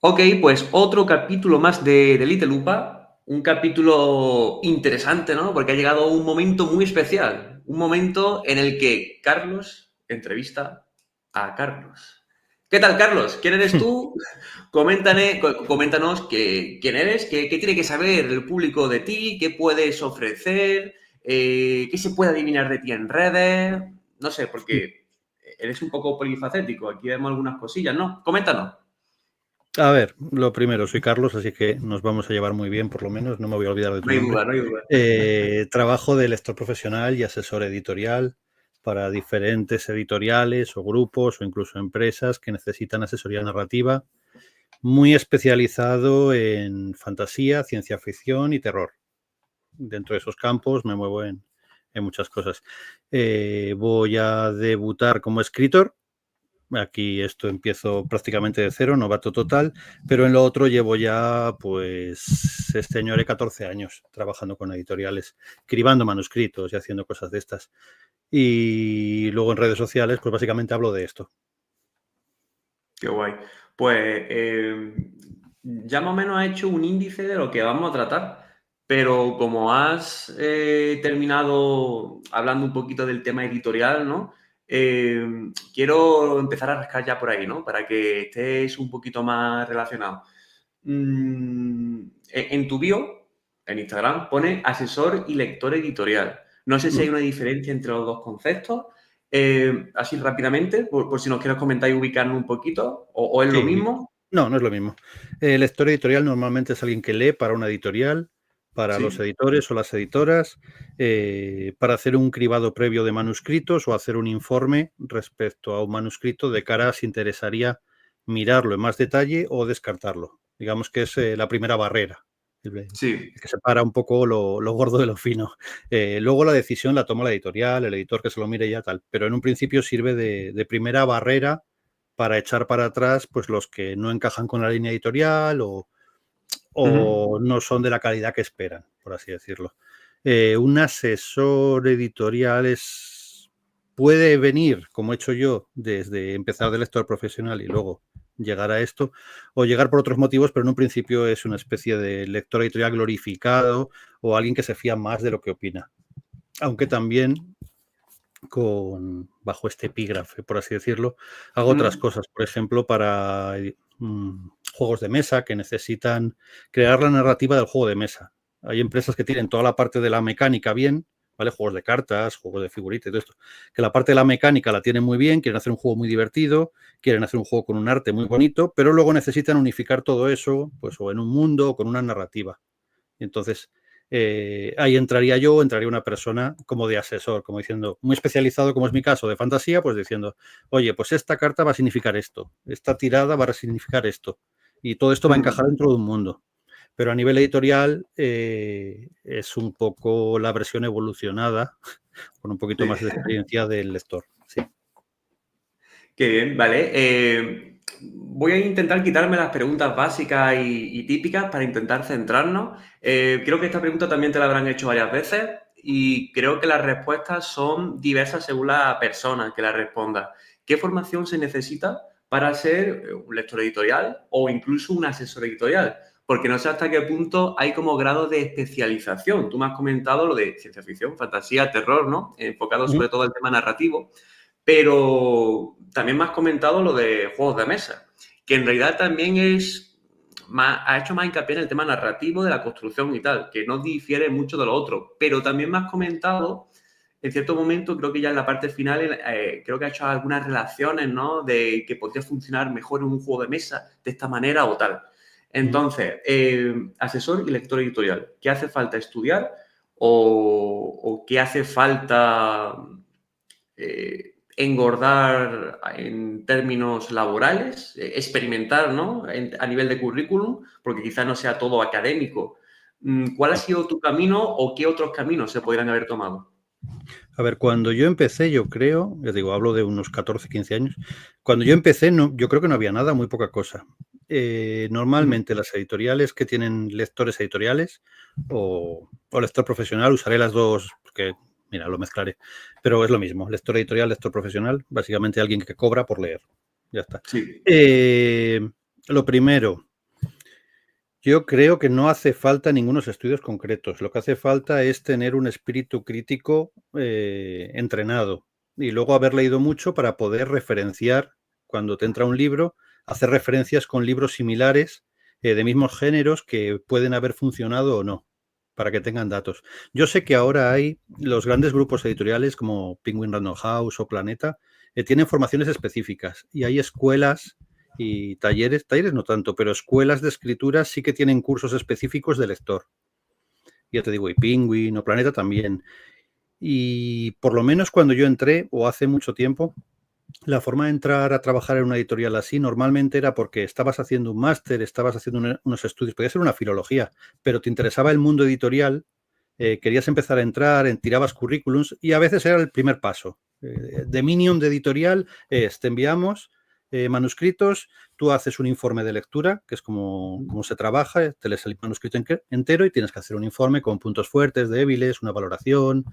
Ok, pues otro capítulo más de Little Lupa, un capítulo interesante, ¿no? Porque ha llegado un momento muy especial, un momento en el que Carlos entrevista a Carlos. ¿Qué tal, Carlos? ¿Quién eres tú? Coméntanos quién eres, qué tiene que saber el público de ti, qué puedes ofrecer, qué se puede adivinar de ti en redes. No sé, porque eres un poco polifacético. Aquí vemos algunas cosillas, ¿no? Coméntanos. A ver, lo primero, soy Carlos, así que nos vamos a llevar muy bien, por lo menos, no me voy a olvidar de tu No hay nombre. duda, no hay duda. Trabajo de lector profesional y asesor editorial para diferentes editoriales o grupos o incluso empresas que necesitan asesoría narrativa, muy especializado en fantasía, ciencia ficción y terror. Dentro de esos campos me muevo en muchas cosas. Voy a debutar como escritor. Aquí esto empiezo prácticamente de cero, novato total, pero en lo otro llevo ya, pues, este año haré 14 años trabajando con editoriales, cribando manuscritos y haciendo cosas de estas. Y luego en redes sociales, pues básicamente hablo de esto. Qué guay. Pues ya más o menos has hecho un índice de lo que vamos a tratar, pero como has terminado hablando un poquito del tema editorial, ¿no? Quiero empezar a rascar ya por ahí, ¿no? Para que estés un poquito más relacionado. En tu bio, en Instagram, pone asesor y lector editorial. No sé si hay una diferencia entre los dos conceptos. Así rápidamente, por si nos quieres comentar y ubicarnos un poquito, o es lo Sí, mismo. no, no es lo mismo. El lector editorial normalmente es alguien que lee para una editorial, para los Sí. editores o las editoras, para hacer un cribado previo de manuscritos o hacer un informe respecto a un manuscrito de cara a si interesaría mirarlo en más detalle o descartarlo. Digamos que es la primera barrera, Sí. el que separa un poco lo gordo de lo fino. Luego la decisión la toma la editorial, el editor que se lo mire ya tal, pero en un principio sirve de primera barrera para echar para atrás pues los que no encajan con la línea editorial Ujú. o no son de la calidad que esperan, por así decirlo. Un asesor editorial puede venir, como he hecho yo, desde empezar de lector profesional y luego llegar a esto, o llegar por otros motivos, pero en un principio es una especie de lector editorial glorificado o alguien que se fía más de lo que opina. Aunque también bajo este epígrafe, por así decirlo, hago otras Ujú. cosas, por ejemplo, para juegos de mesa que necesitan crear la narrativa del juego de mesa. Hay empresas que tienen toda la parte de la mecánica bien, ¿vale? Juegos de cartas, juegos de figuritas y todo esto, que la parte de la mecánica la tienen muy bien, quieren hacer un juego muy divertido, quieren hacer un juego con un arte muy bonito, pero luego necesitan unificar todo eso, pues o en un mundo o con una narrativa. Entonces, ahí entraría yo, entraría una persona como de asesor, como diciendo, muy especializado como es mi caso de fantasía, pues diciendo, oye, pues esta carta va a significar esto, esta tirada va a significar esto, y todo esto va a encajar Ujú. dentro de un mundo. Pero a nivel editorial es un poco la versión evolucionada, con un poquito Sí. más de experiencia del lector. Sí. Qué bien, vale. Voy a intentar quitarme las preguntas básicas y típicas para intentar centrarnos. Creo que esta pregunta también te la habrán hecho varias veces y creo que las respuestas son diversas según la persona que la responda. ¿Qué formación se necesita para ser un lector editorial o incluso un asesor editorial? Porque no sé hasta qué punto hay como grado de especialización. Tú me has comentado lo de ciencia ficción, fantasía, terror, ¿no? Enfocado Ujú. sobre todo al tema narrativo. Pero también me has comentado lo de juegos de mesa, que en realidad también ha hecho más hincapié en el tema narrativo de la construcción y tal, que no difiere mucho de lo otro. Pero también me has comentado, en cierto momento, creo que ya en la parte final, creo que ha hecho algunas relaciones, ¿no? De que podría funcionar mejor en un juego de mesa de esta manera o tal. Ujú. Entonces, asesor y lector editorial, ¿qué hace falta estudiar o qué hace falta engordar en términos laborales, experimentar, ¿no? A nivel de currículum, porque quizás no sea todo académico. ¿Cuál ha Sí. sido tu camino o qué otros caminos se podrían haber tomado? A ver, cuando yo empecé, yo creo, ya digo, hablo de unos 14, 15 años, cuando yo empecé, no, yo creo que no había nada, muy poca cosa. Ujú. Normalmente las editoriales que tienen lectores editoriales o lector profesional, usaré las dos, porque, mira, lo mezclaré, pero es lo mismo, lector editorial, lector profesional, básicamente alguien que cobra por leer, ya está. Sí. Eh, lo primero. Yo creo que no hace falta ningunos estudios concretos. Lo que hace falta es tener un espíritu crítico entrenado y luego haber leído mucho para poder referenciar, cuando te entra un libro, hacer referencias con libros similares de mismos géneros que pueden haber funcionado o no, para que tengan datos. Yo sé que ahora hay los grandes grupos editoriales como Penguin Random House o Planeta, tienen formaciones específicas y hay escuelas y talleres no tanto, pero escuelas de escritura sí que tienen cursos específicos de lector. Ya te digo, y Penguin o Planeta también. Y por lo menos cuando yo entré, o hace mucho tiempo, la forma de entrar a trabajar en una editorial así normalmente era porque estabas haciendo un máster, estabas haciendo unos estudios, podía ser una filología, pero te interesaba el mundo editorial, querías empezar a entrar, tirabas currículums y a veces era el primer paso. De Minion de editorial te enviamos manuscritos, tú haces un informe de lectura, que es como se trabaja, te lees el manuscrito entero y tienes que hacer un informe con puntos fuertes, débiles, una valoración,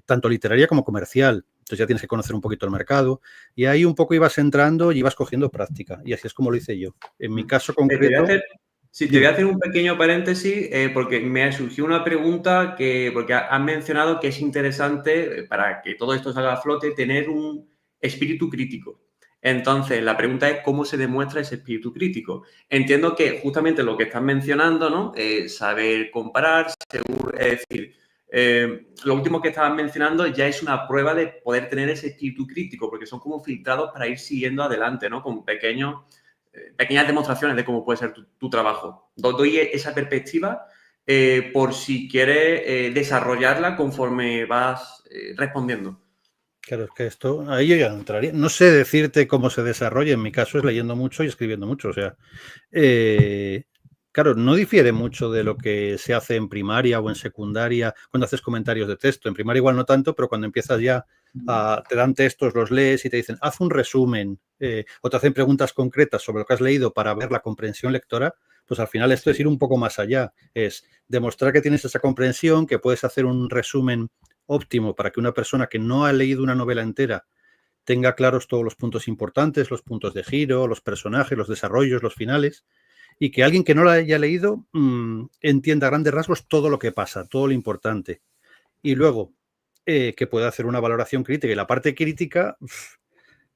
tanto literaria como comercial. Entonces ya tienes que conocer un poquito el mercado y ahí un poco ibas entrando y ibas cogiendo práctica. Y así es como lo hice yo. En mi caso Te voy a concreto, hacer, sí, te voy a dime. hacer un pequeño paréntesis porque me surgió una pregunta porque has mencionado que es interesante para que todo esto salga a flote tener un espíritu crítico. Entonces, la pregunta es cómo se demuestra ese espíritu crítico. Entiendo que justamente lo que estás mencionando, ¿no? Saber comparar, es decir, lo último que estabas mencionando ya es una prueba de poder tener ese espíritu crítico, porque son como filtrados para ir siguiendo adelante, ¿no? Con pequeñas demostraciones de cómo puede ser tu trabajo. Doy esa perspectiva por si quieres desarrollarla conforme vas respondiendo. Claro, es que esto, ahí yo ya no entraría. No sé decirte cómo se desarrolla, en mi caso es leyendo mucho y escribiendo mucho. O sea, eh, claro, no difiere mucho de lo que se hace en primaria o en secundaria cuando haces comentarios de texto. En primaria igual no tanto, pero cuando empiezas ya, te dan textos, los lees y te dicen, haz un resumen, o te hacen preguntas concretas sobre lo que has leído para ver la comprensión lectora, pues al final esto es Sí. ir un poco más allá. Es demostrar que tienes esa comprensión, que puedes hacer un resumen óptimo para que una persona que no ha leído una novela entera tenga claros todos los puntos importantes, los puntos de giro, los personajes, los desarrollos, los finales, y que alguien que no la haya leído entienda a grandes rasgos todo lo que pasa, todo lo importante. Y luego, que pueda hacer una valoración crítica. Y la parte crítica,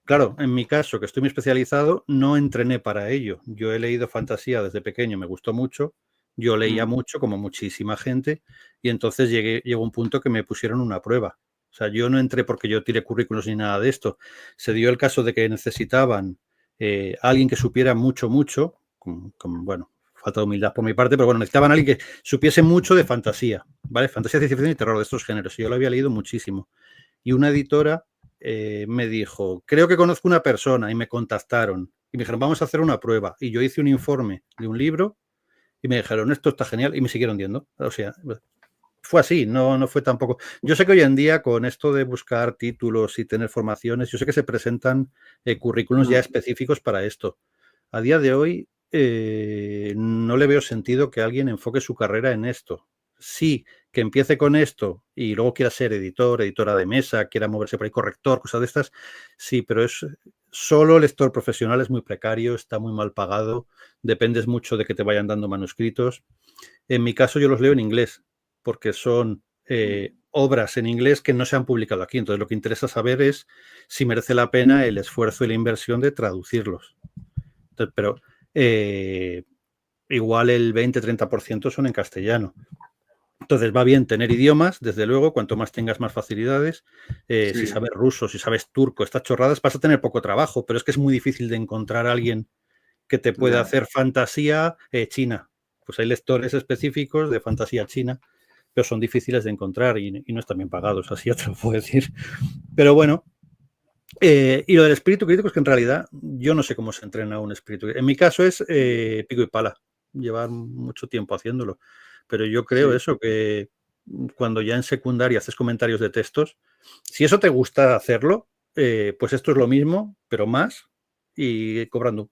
claro, en mi caso, que estoy muy especializado, no entrené para ello. Yo he leído fantasía desde pequeño, me gustó mucho. Yo leía Mm. mucho, como muchísima gente, y entonces llegó un punto que me pusieron una prueba. O sea, yo no entré porque yo tiré currículos ni nada de esto. Se dio el caso de que necesitaban alguien que supiera mucho, mucho, bueno, falta de humildad por mi parte, pero bueno, necesitaban alguien que supiese mucho de fantasía, ¿vale? Fantasía, ciencia ficción y terror, de estos géneros. Y yo lo había leído muchísimo. Y una editora me dijo, creo que conozco una persona y me contactaron y me dijeron, vamos a hacer una prueba. Y yo hice un informe de un libro y me dijeron, esto está genial y me siguieron viendo. O sea, fue así, no fue tampoco. Yo sé que hoy en día con esto de buscar títulos y tener formaciones, yo sé que se presentan currículums ya Mm. específicos para esto. A día de hoy no le veo sentido que alguien enfoque su carrera en esto. Sí, que empiece con esto y luego quiera ser editor, editora de mesa, quiera moverse por ahí, corrector, cosas de estas, sí, pero es solo lector profesional, es muy precario, está muy mal pagado, dependes mucho de que te vayan dando manuscritos. En mi caso yo los leo en inglés, porque son obras en inglés que no se han publicado aquí. Entonces lo que interesa saber es si merece la pena el esfuerzo y la inversión de traducirlos. Entonces, pero eh, igual el 20-30% son en castellano. Entonces va bien tener idiomas, desde luego, cuanto más tengas más facilidades. Si Sí, sabes ruso, si sabes turco, estas chorradas, vas a tener poco trabajo, pero es que es muy difícil de encontrar a alguien que te pueda ya. hacer fantasía china. Pues hay lectores específicos de fantasía china, pero son difíciles de encontrar y no están bien pagados, así ya te lo puedo decir. Pero bueno, y lo del espíritu crítico es que en realidad yo no sé cómo se entrena un espíritu. En mi caso es pico y pala, llevar mucho tiempo haciéndolo. Pero yo creo Sí. eso, que cuando ya en secundaria haces comentarios de textos, si eso te gusta hacerlo, pues esto es lo mismo, pero más y cobrando.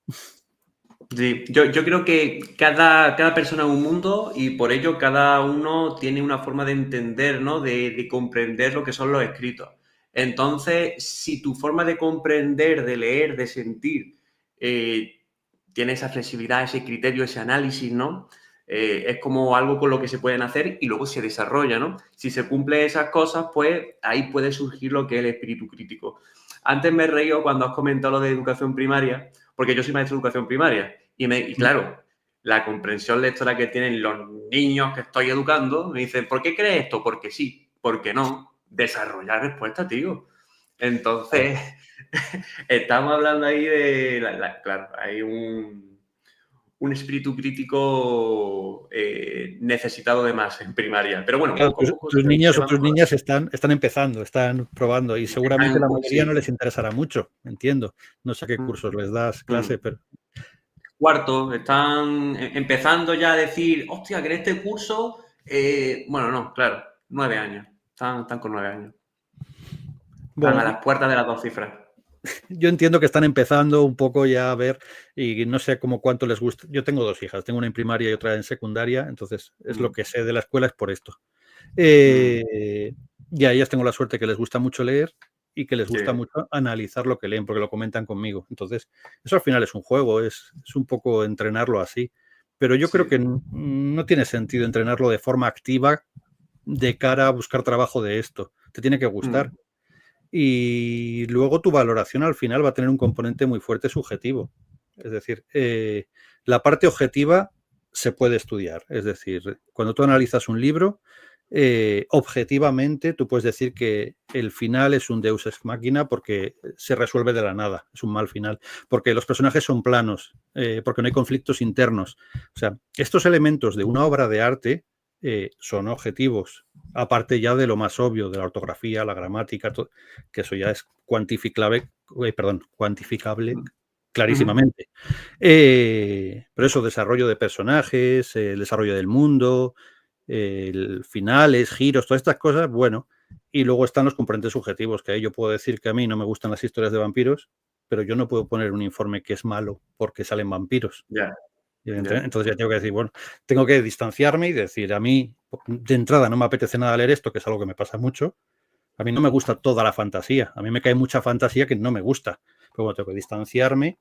Sí, yo creo que cada persona es un mundo y por ello cada uno tiene una forma de entender, ¿no? De comprender lo que son los escritos. Entonces, si tu forma de comprender, de leer, de sentir, eh, tiene esa flexibilidad, ese criterio, ese análisis, ¿no? Es como algo con lo que se pueden hacer y luego se desarrolla, ¿no? Si se cumplen esas cosas, pues ahí puede surgir lo que es el espíritu crítico. Antes me he reído cuando has comentado lo de educación primaria, porque yo soy maestro de educación primaria y claro, la comprensión lectora que tienen los niños que estoy educando, me dicen, ¿por qué crees esto? Porque sí, porque no. Desarrollar respuesta, tío. Entonces, estamos hablando ahí de, claro, hay un espíritu crítico necesitado de más en primaria. Pero bueno, Claro, poco a poco tus se niños o va tus mejorando. niñas están empezando, están probando y seguramente la mayoría no Sí. les interesará mucho, entiendo. No sé qué cursos les das clase, pero Cuarto, están empezando ya a decir, hostia, que en este curso, bueno, no, claro, 9 años. Están con 9 años. Están bueno, a las puertas de las 2 cifras. yo entiendo que están empezando un poco ya a ver y no sé cómo cuánto les gusta. Yo tengo dos hijas, tengo una en primaria y otra en secundaria, entonces es lo Mm, que sé de la escuela es por esto. mm, Y a ellas tengo la suerte que les gusta mucho leer y que les qué gusta bien. mucho analizar lo que leen porque lo comentan conmigo. Entonces, eso al final es un juego, es un poco entrenarlo así. Pero yo creo que Sí. no tiene sentido entrenarlo de forma activa de cara a buscar trabajo de esto. Te tiene que gustar. Mm, Y luego tu valoración al final va a tener un componente muy fuerte subjetivo. Es decir, la parte objetiva se puede estudiar. Es decir, cuando tú analizas un libro, objetivamente tú puedes decir que el final es un deus ex machina porque se resuelve de la nada, es un mal final, porque los personajes son planos, porque no hay conflictos internos. O sea, estos elementos de una obra de arte son objetivos, aparte ya de lo más obvio, de la ortografía, la gramática, que eso ya es cuantificable mm, ujú. clarísimamente. Pero eso, desarrollo de personajes, el desarrollo del mundo, el finales, giros, todas estas cosas, bueno. Y luego están los componentes subjetivos, que ahí yo puedo decir que a mí no me gustan las historias de vampiros, pero yo no puedo poner un informe que es malo porque salen vampiros. Ya, ya. Entonces ya tengo que decir, bueno, tengo que distanciarme y decir, a mí de entrada no me apetece nada leer esto, que es algo que me pasa mucho. A mí no me gusta toda la fantasía, a mí me cae mucha fantasía que no me gusta. Pero bueno, tengo que distanciarme,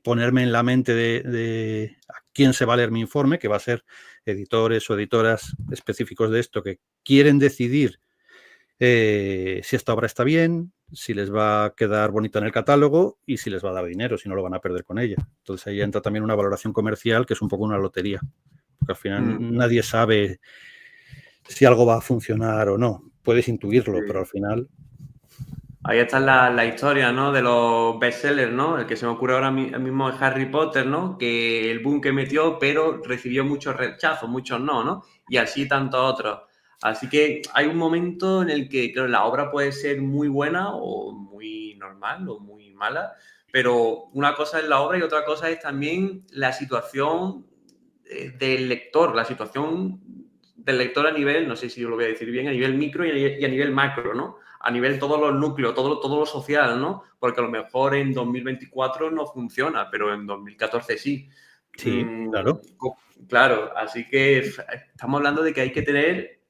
ponerme en la mente de a quién se va a leer mi informe, que va a ser editores o editoras específicos de esto que quieren decidir si esta obra está bien, si les va a quedar bonita en el catálogo y si les va a dar dinero, si no lo van a perder con ella. Entonces ahí entra también una valoración comercial que es un poco una lotería, porque al final Mm, nadie sabe si algo va a funcionar o no. Puedes intuirlo, pero sí. al final... Ahí están las historias, ¿no? De los bestsellers, ¿no? El que se me ocurre ahora mismo es Harry Potter, ¿no? Que el boom que metió, pero recibió muchos rechazos, muchos no, ¿no? Y así tantos otros. Así que hay un momento en el que, claro, la obra puede ser muy buena o muy normal o muy mala, pero una cosa es la obra y otra cosa es también la situación del lector, la situación del lector a nivel, no sé si yo lo voy a decir bien, a nivel micro y a nivel macro, ¿no? A nivel todos los núcleos, todo lo social, ¿no? Porque a lo mejor en 2024 no funciona, pero en 2014 sí. Sí, claro. Claro, así que estamos hablando de que hay que tener,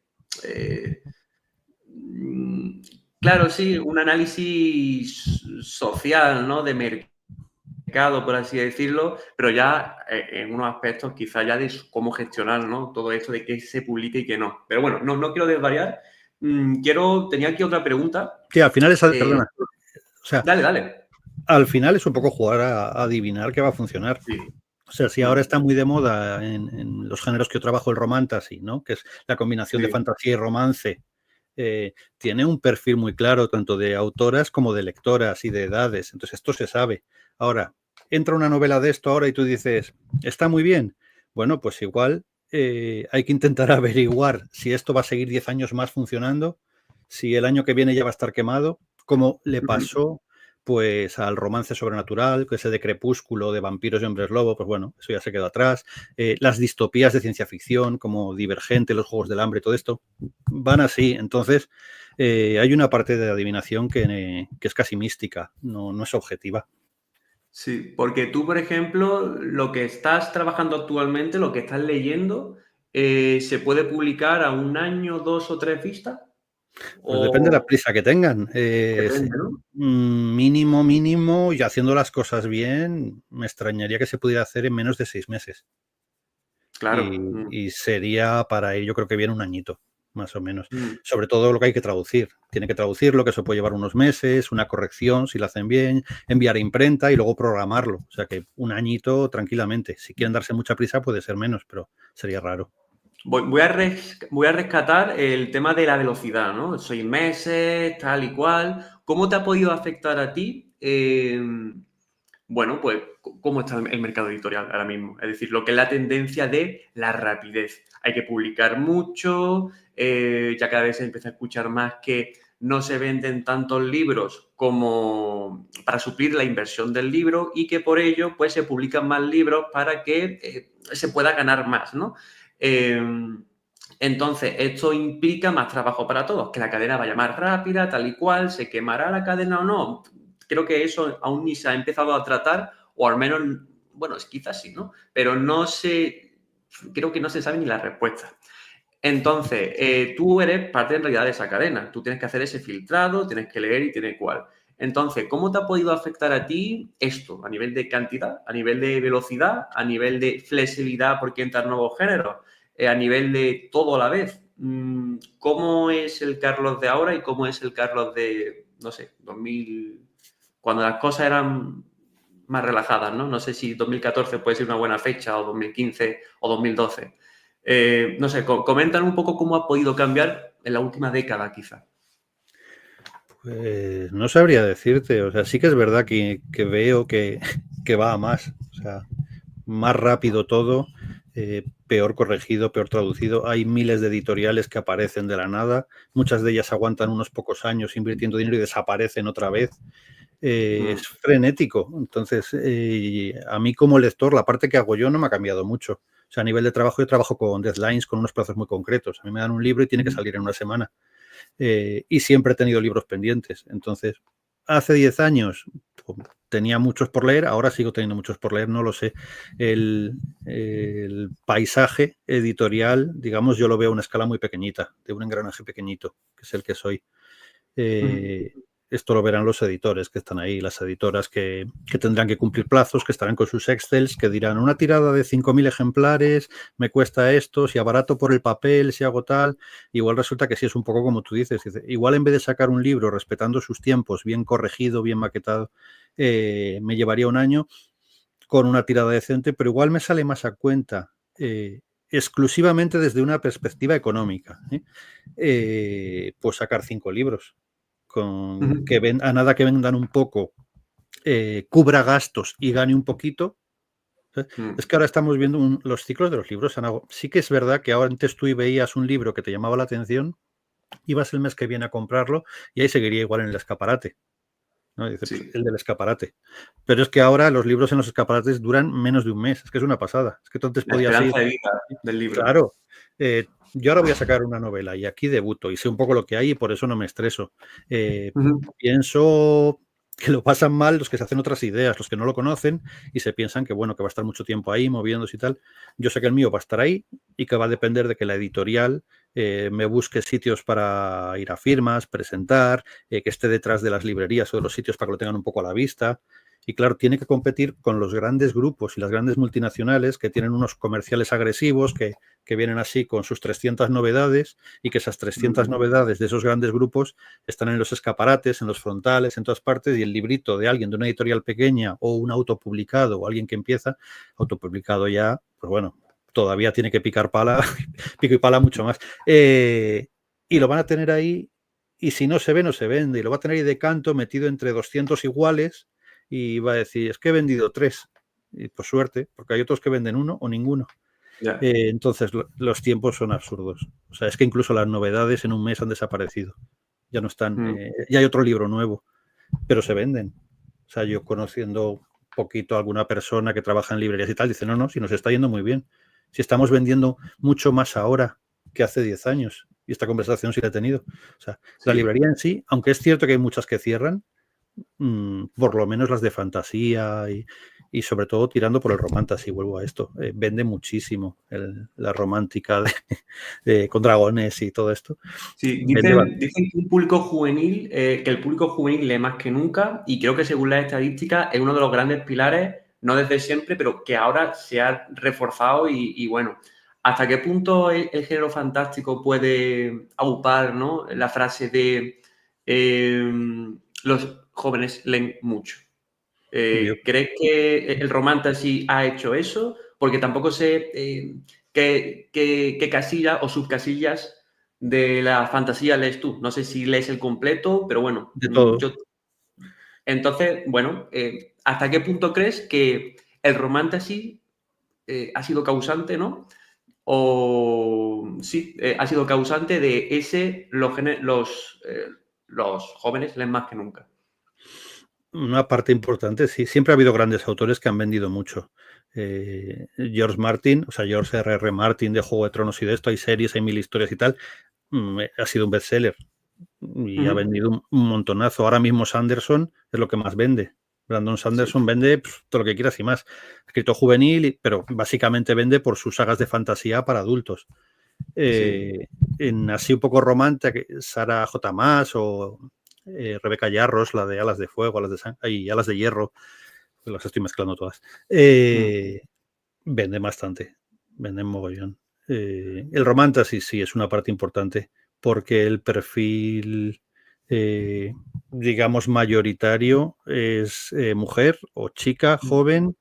eh, mm, claro, sí, un análisis social, ¿no? De mercado, por así decirlo, pero ya en unos aspectos quizás ya de cómo gestionar, ¿no? Todo esto de qué se publica y qué no. Pero bueno, no quiero desvariar. Tenía aquí otra pregunta. Sí, al final es, Eh, perdona, o sea, dale, dale. al final es un poco jugar a adivinar qué va a funcionar. Sí. O sea, si ahora está muy de moda en los géneros que yo trabajo el romantasy, ¿no? Que es la combinación de Sí. fantasía y romance, tiene un perfil muy claro tanto de autoras como de lectoras y de edades. Entonces, esto se sabe. Ahora, entra una novela de esto ahora y tú dices, está muy bien. Bueno, pues igual hay que intentar averiguar si esto va a seguir 10 años más funcionando, si el año que viene ya va a estar quemado, como le Ujú. pasó pues al romance sobrenatural, que ese de Crepúsculo, de vampiros y hombres lobo, pues bueno, eso ya se quedó atrás. Las distopías de ciencia ficción, como Divergente, los Juegos del Hambre, todo esto, van así. Entonces, hay una parte de adivinación que es casi mística, no es objetiva. Sí, porque tú, por ejemplo, lo que estás trabajando actualmente, lo que estás leyendo, ¿se puede publicar a un año, 2 o 3 vistas? Pues depende de la O prisa que tengan. depende, ¿no? Mínimo, y haciendo las cosas bien, me extrañaría que se pudiera hacer en menos de 6 meses. Claro. Y sería para ello, creo que viene un añito, más o menos. Mm. Sobre todo lo que hay que traducir. Tiene que traducirlo, que eso puede llevar unos meses, una corrección, si lo hacen bien, enviar a imprenta y luego programarlo. O sea que un añito tranquilamente. Si quieren darse mucha prisa, puede ser menos, pero sería raro. Voy a rescatar el tema de la velocidad, ¿no? 6 meses, tal y cual. ¿Cómo te ha podido afectar a ti? Bueno, pues, ¿cómo está el mercado editorial ahora mismo? Es decir, lo que es la tendencia de la rapidez. Hay que publicar mucho, ya cada vez se empieza a escuchar más que no se venden tantos libros como para suplir la inversión del libro y que por ello, pues, se publican más libros para que se pueda ganar más, ¿no? Entonces, esto implica más trabajo para todos, que la cadena vaya más rápida, tal y cual, se quemará la cadena o no. Creo que eso aún ni se ha empezado a tratar, o al menos, bueno, quizás sí, ¿no? Pero creo que no se sabe ni la respuesta. Entonces, tú eres parte en realidad de esa cadena. Tú tienes que hacer ese filtrado, tienes que leer y tienes cuál. Entonces, ¿cómo te ha podido afectar a ti esto a nivel de cantidad, a nivel de velocidad, a nivel de flexibilidad porque entran nuevos géneros, a nivel de todo a la vez? ¿Cómo es el Carlos de ahora y cómo es el Carlos de, no sé, 2000, cuando las cosas eran más relajadas, ¿no? No sé si 2014 puede ser una buena fecha, o 2015 o 2012. No sé, comentan un poco cómo ha podido cambiar en la última década, quizá. Pues no sabría decirte. O sea, sí que es verdad que veo que va a más. O sea, más rápido todo, peor corregido, peor traducido. Hay miles de editoriales que aparecen de la nada. Muchas de ellas aguantan unos pocos años invirtiendo dinero y desaparecen otra vez. Mm, Es frenético. Entonces, a mí como lector, la parte que hago yo no me ha cambiado mucho. O sea, a nivel de trabajo, yo trabajo con deadlines, con unos plazos muy concretos. A mí me dan un libro y tiene que salir en una semana. Y siempre he tenido libros pendientes. Entonces, hace 10 años pues, tenía muchos por leer, ahora sigo teniendo muchos por leer, no lo sé. El paisaje editorial, digamos, yo lo veo a una escala muy pequeñita, de un engranaje pequeñito, que es el que soy. mm, Esto lo verán los editores que están ahí, las editoras que tendrán que cumplir plazos, que estarán con sus Excels, que dirán una tirada de 5.000 ejemplares, me cuesta esto, si abarato por el papel, si hago tal. Igual resulta que sí es un poco como tú dices. Igual en vez de sacar un libro respetando sus tiempos, bien corregido, bien maquetado, me llevaría un año con una tirada decente, pero igual me sale más a cuenta. Exclusivamente desde una perspectiva económica, pues sacar 5 libros con que a nada que vendan un poco, cubra gastos y gane un poquito. Es mm. que ahora estamos viendo los ciclos de los libros. Sí que es verdad que ahora antes tú veías un libro que te llamaba la atención, ibas el mes que viene a comprarlo y ahí seguiría igual en el escaparate, ¿no? Y dice, pues, Sí, el del escaparate. Pero es que ahora los libros en los escaparates duran menos de un mes. Es que es una pasada. Es que tú antes la podías ir. esperanza de vida del libro. Claro, yo ahora voy a sacar una novela y aquí debuto y sé un poco lo que hay y por eso no me estreso. Pienso que lo pasan mal los que se hacen otras ideas, los que no lo conocen y se piensan que bueno, que va a estar mucho tiempo ahí moviéndose y tal. Yo sé que el mío va a estar ahí y que va a depender de que la editorial me busque sitios para ir a firmas, presentar, que esté detrás de las librerías o de los sitios para que lo tengan un poco a la vista. Y claro, tiene que competir con los grandes grupos y las grandes multinacionales que tienen unos comerciales agresivos que vienen así con sus 300 novedades y que esas 300 novedades de esos grandes grupos están en los escaparates, en los frontales, en todas partes y el librito de alguien de una editorial pequeña o un autopublicado o alguien que empieza, autopublicado ya, pues bueno, todavía tiene que picar pala, pico y pala mucho más. Y lo van a tener ahí y si no se ve, no se vende. Y lo va a tener ahí de canto metido entre 200 iguales y va a decir, es que he vendido 3. Y por suerte, porque hay otros que venden 1 o ninguno. Ya. Entonces, los tiempos son absurdos. O sea, es que incluso las novedades en un mes han desaparecido. Ya no están, Mm, ya hay otro libro nuevo, pero se venden. O sea, yo conociendo poquito a alguna persona que trabaja en librerías y tal, dice, no, no, si nos está yendo muy bien. Si estamos vendiendo mucho más ahora que hace 10 años. Y esta conversación sí la he tenido. O sea, la sí. librería en sí, aunque es cierto que hay muchas que cierran, por lo menos las de fantasía y sobre todo tirando por el romantasy, vuelvo a esto. Vende muchísimo la romántica con dragones y todo esto. Sí, Vende dicen que un público juvenil, que el público juvenil lee más que nunca, y creo que según las estadísticas es uno de los grandes pilares, no desde siempre, pero que ahora se ha reforzado y bueno, ¿hasta qué punto el género fantástico puede aupar, ¿no?, la frase de los jóvenes leen mucho? yo ¿Crees que el Romantasy ha hecho eso? Porque tampoco sé qué casillas o subcasillas de la fantasía lees tú. No sé si lees el completo, pero bueno, de todo. yo... Entonces, bueno, ¿hasta qué punto crees que el Romantasy ha sido causante, ¿no? O sí, ha sido causante de los jóvenes leen más que nunca. Una parte importante, sí. Siempre ha habido grandes autores que han vendido mucho. George Martin, o sea, George R.R. Martin de Juego de Tronos y de esto, hay series, hay mil historias y tal. Ha sido un bestseller y ha Ujú. vendido un montonazo. Ahora mismo Sanderson es lo que más vende. Brandon Sí, Sanderson vende todo lo que quieras y más. Escrito juvenil, pero básicamente vende por sus sagas de fantasía para adultos. sí. En así un poco romántica, Sarah J. Maas o Rebeca Yarros, la de Alas de Fuego, Alas de Hierro, las estoy mezclando todas. Mm. Venden bastante, venden mogollón. El romantasy sí es una parte importante porque el perfil, digamos, mayoritario es mujer o chica joven,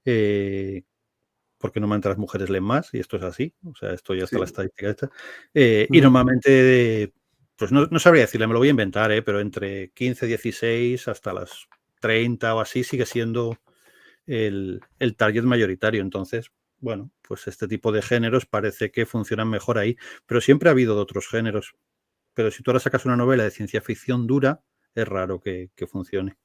eh, porque normalmente las mujeres leen más, y esto es así, o sea, esto ya está la Sí. estadística esta. Y Ujú. normalmente, pues no sabría decirle, me lo voy a inventar, pero entre 15, 16 hasta las 30 o así sigue siendo el target mayoritario. Entonces, bueno, pues este tipo de géneros parece que funcionan mejor ahí, pero siempre ha habido de otros géneros. Pero si tú ahora sacas una novela de ciencia ficción dura, es raro que funcione.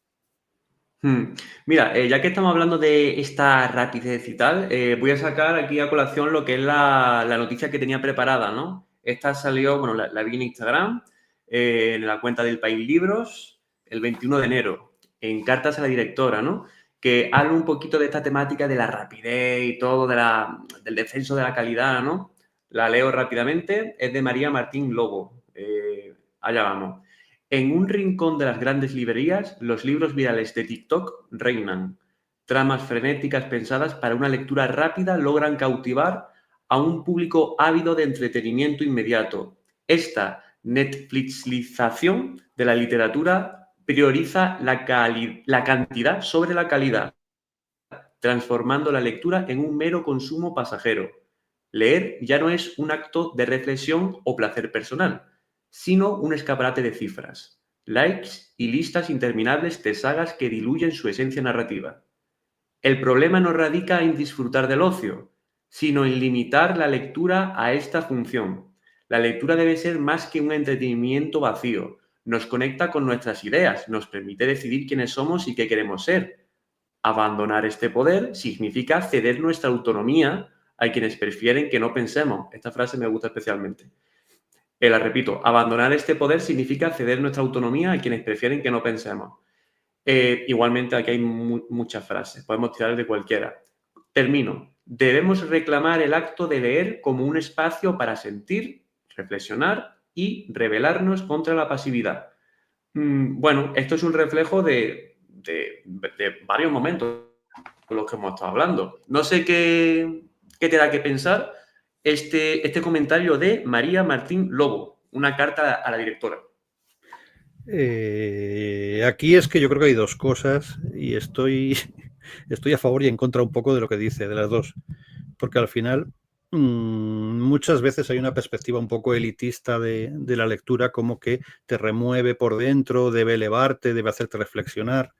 Mira, ya que estamos hablando de esta rapidez y tal, voy a sacar aquí a colación lo que es la noticia que tenía preparada, ¿no? Esta salió, bueno, la vi en Instagram, en la cuenta del País Libros, el 21 de enero, en cartas a la directora, ¿no? Que habla un poquito de esta temática de la rapidez y todo, del descenso de la calidad, ¿no? La leo rápidamente, es de María Martín Lobo. Allá vamos. En un rincón de las grandes librerías, los libros virales de TikTok reinan. Tramas frenéticas pensadas para una lectura rápida logran cautivar a un público ávido de entretenimiento inmediato. Esta Netflixización de la literatura prioriza la cantidad sobre la calidad, transformando la lectura en un mero consumo pasajero. Leer ya no es un acto de reflexión o placer personal, sino un escaparate de cifras, likes y listas interminables de sagas que diluyen su esencia narrativa. El problema no radica en disfrutar del ocio, sino en limitar la lectura a esta función. La lectura debe ser más que un entretenimiento vacío. Nos conecta con nuestras ideas, nos permite decidir quiénes somos y qué queremos ser. Abandonar este poder significa ceder nuestra autonomía a quienes prefieren que no pensemos. Esta frase me gusta especialmente. La repito, abandonar este poder significa ceder nuestra autonomía a quienes prefieren que no pensemos. Igualmente, aquí hay muchas frases, podemos tirar de cualquiera. Termino. Debemos reclamar el acto de leer como un espacio para sentir, reflexionar y rebelarnos contra la pasividad. Bueno, esto es un reflejo de varios momentos de los que hemos estado hablando. No sé qué te da que pensar este comentario de María Martín Lobo, una carta a la directora. Aquí es que yo creo que hay dos cosas y estoy a favor y en contra un poco de lo que dice, de las dos. Porque al final muchas veces hay una perspectiva un poco elitista de la lectura, como que te remueve por dentro, debe elevarte, debe hacerte reflexionar,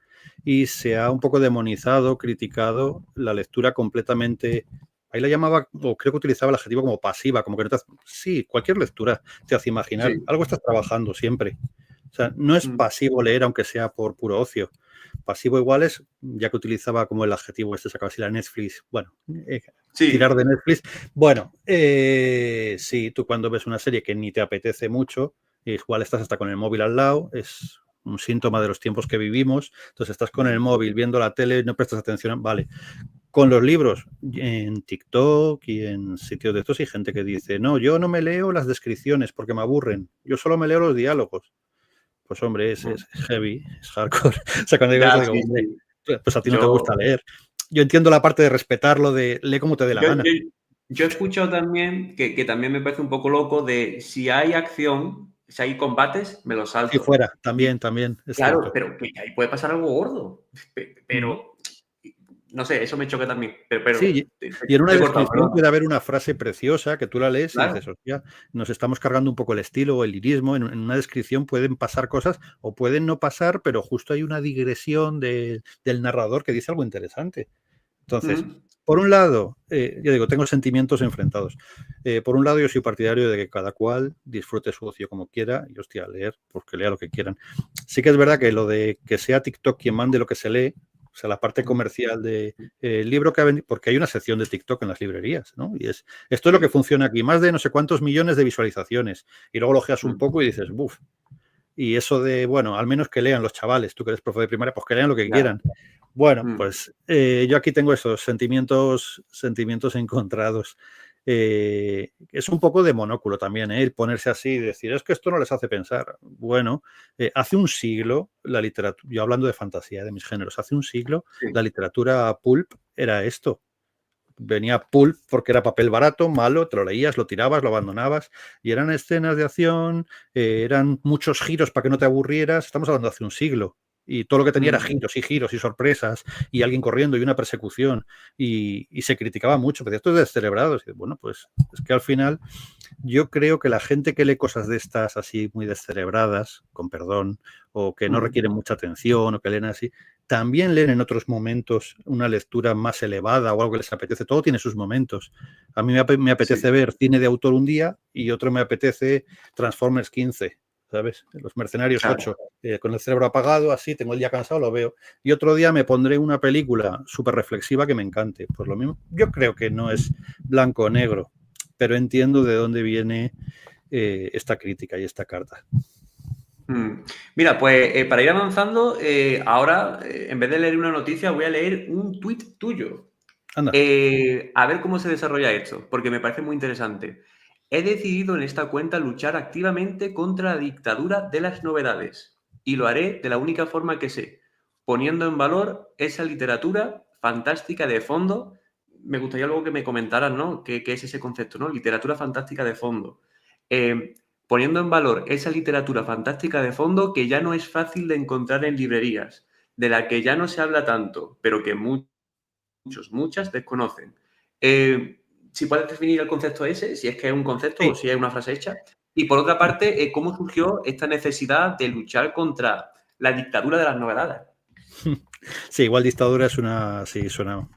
y se ha un poco demonizado, criticado la lectura completamente. Ahí la llamaba, o creo que utilizaba el adjetivo como pasiva, como que no te hace, sí, cualquier lectura te hace imaginar, Sí. algo estás trabajando siempre. O sea, no es Mm. pasivo leer, aunque sea por puro ocio. Pasivo igual es, ya que utilizaba como el adjetivo este, sacaba así la Netflix, bueno, tirar Sí. de Netflix. Bueno, sí, tú cuando ves una serie que ni te apetece mucho, igual estás hasta con el móvil al lado, es un síntoma de los tiempos que vivimos. Entonces estás con el móvil viendo la tele, no prestas atención, vale. Con los libros, en TikTok y en sitios de estos hay gente que dice, no, yo no me leo las descripciones porque me aburren, yo solo me leo los diálogos. Pues hombre, es heavy, es hardcore. O sea, cuando digo Ya, eso digo, sí, hombre, sí. pues a ti no te Yo, gusta leer. Yo entiendo la parte de respetarlo, de lee como te dé la yo, gana. yo, yo he escuchado también que también me parece un poco loco de si hay acción, si hay combates, me lo Sí, salto. fuera, también, es Claro, cierto. pero que ahí puede pasar algo gordo. Mm. Pero, no sé, eso me choca también. Pero Sí, te, te- y en una te he cortado, descripción perdón. puede haber una frase preciosa que tú la lees y Claro. dices, hostia, nos estamos cargando un poco el estilo o el lirismo. En una descripción pueden pasar cosas o pueden no pasar, pero justo hay una digresión del narrador que dice algo interesante. Entonces, Mm, por un lado, yo digo, tengo sentimientos enfrentados. Por un lado, yo soy partidario de que cada cual disfrute su ocio como quiera y, hostia, leer, pues que lea lo que quieran. Sí que es verdad que lo de que sea TikTok quien mande lo que se lee, o sea, la parte comercial de libro que ha vendido, porque hay una sección de TikTok en las librerías, ¿no? Y esto es lo que sí. funciona aquí, más de no sé cuántos millones de visualizaciones. Y luego lo ojeas un Mm, poco y dices, buf. Y eso de, bueno, al menos que lean los chavales, tú que eres profe de primaria, pues que lean lo que ya. quieran. Bueno, Mm, pues yo aquí tengo esos sentimientos encontrados. Es un poco de monóculo también, el ponerse así y decir, es que esto no les hace pensar. Bueno, hace un siglo la literatura, yo hablando de fantasía, de mis géneros, hace un siglo la sí. literatura pulp era esto. Venía pulp porque era papel barato, malo, te lo leías, lo tirabas, lo abandonabas, y eran escenas de acción, eran muchos giros para que no te aburrieras. Estamos hablando de hace un siglo. Y todo lo que tenía era Mm, giros y sorpresas, y alguien corriendo y una persecución, y se criticaba mucho, pero esto es descerebrado. Bueno, pues es que al final yo creo que la gente que lee cosas de estas así muy descerebradas, con perdón, o que no mm, requieren mucha atención, o que leen así, también leen en otros momentos una lectura más elevada o algo que les apetece. Todo tiene sus momentos. A mí me apetece sí. ver cine de autor un día y otro me apetece Transformers 15, ¿sabes? Los Mercenarios Claro. 8, con el cerebro apagado, así, tengo el día cansado, lo veo. Y otro día me pondré una película súper reflexiva que me encante. Pues lo mismo, yo creo que no es blanco o negro, pero entiendo de dónde viene esta crítica y esta carta. Mm. Mira, pues para ir avanzando, ahora en vez de leer una noticia, voy a leer un tuit tuyo. Anda. A ver cómo se desarrolla esto, porque me parece muy interesante. He decidido en esta cuenta luchar activamente contra la dictadura de las novedades y lo haré de la única forma que sé, poniendo en valor esa literatura fantástica de fondo. Me gustaría luego que me comentaras, ¿no? ¿Qué es ese concepto, ¿no? Literatura fantástica de fondo. Eh, Poniendo en valor esa literatura fantástica de fondo que ya no es fácil de encontrar en librerías, de la que ya no se habla tanto, pero que muchas desconocen. Si puedes definir el concepto ese, si es que es un concepto o Sí. si es una frase hecha. Y por otra parte, ¿cómo surgió esta necesidad de luchar contra la dictadura de las novedades? Sí, igual dictadura es una. Sí, suena.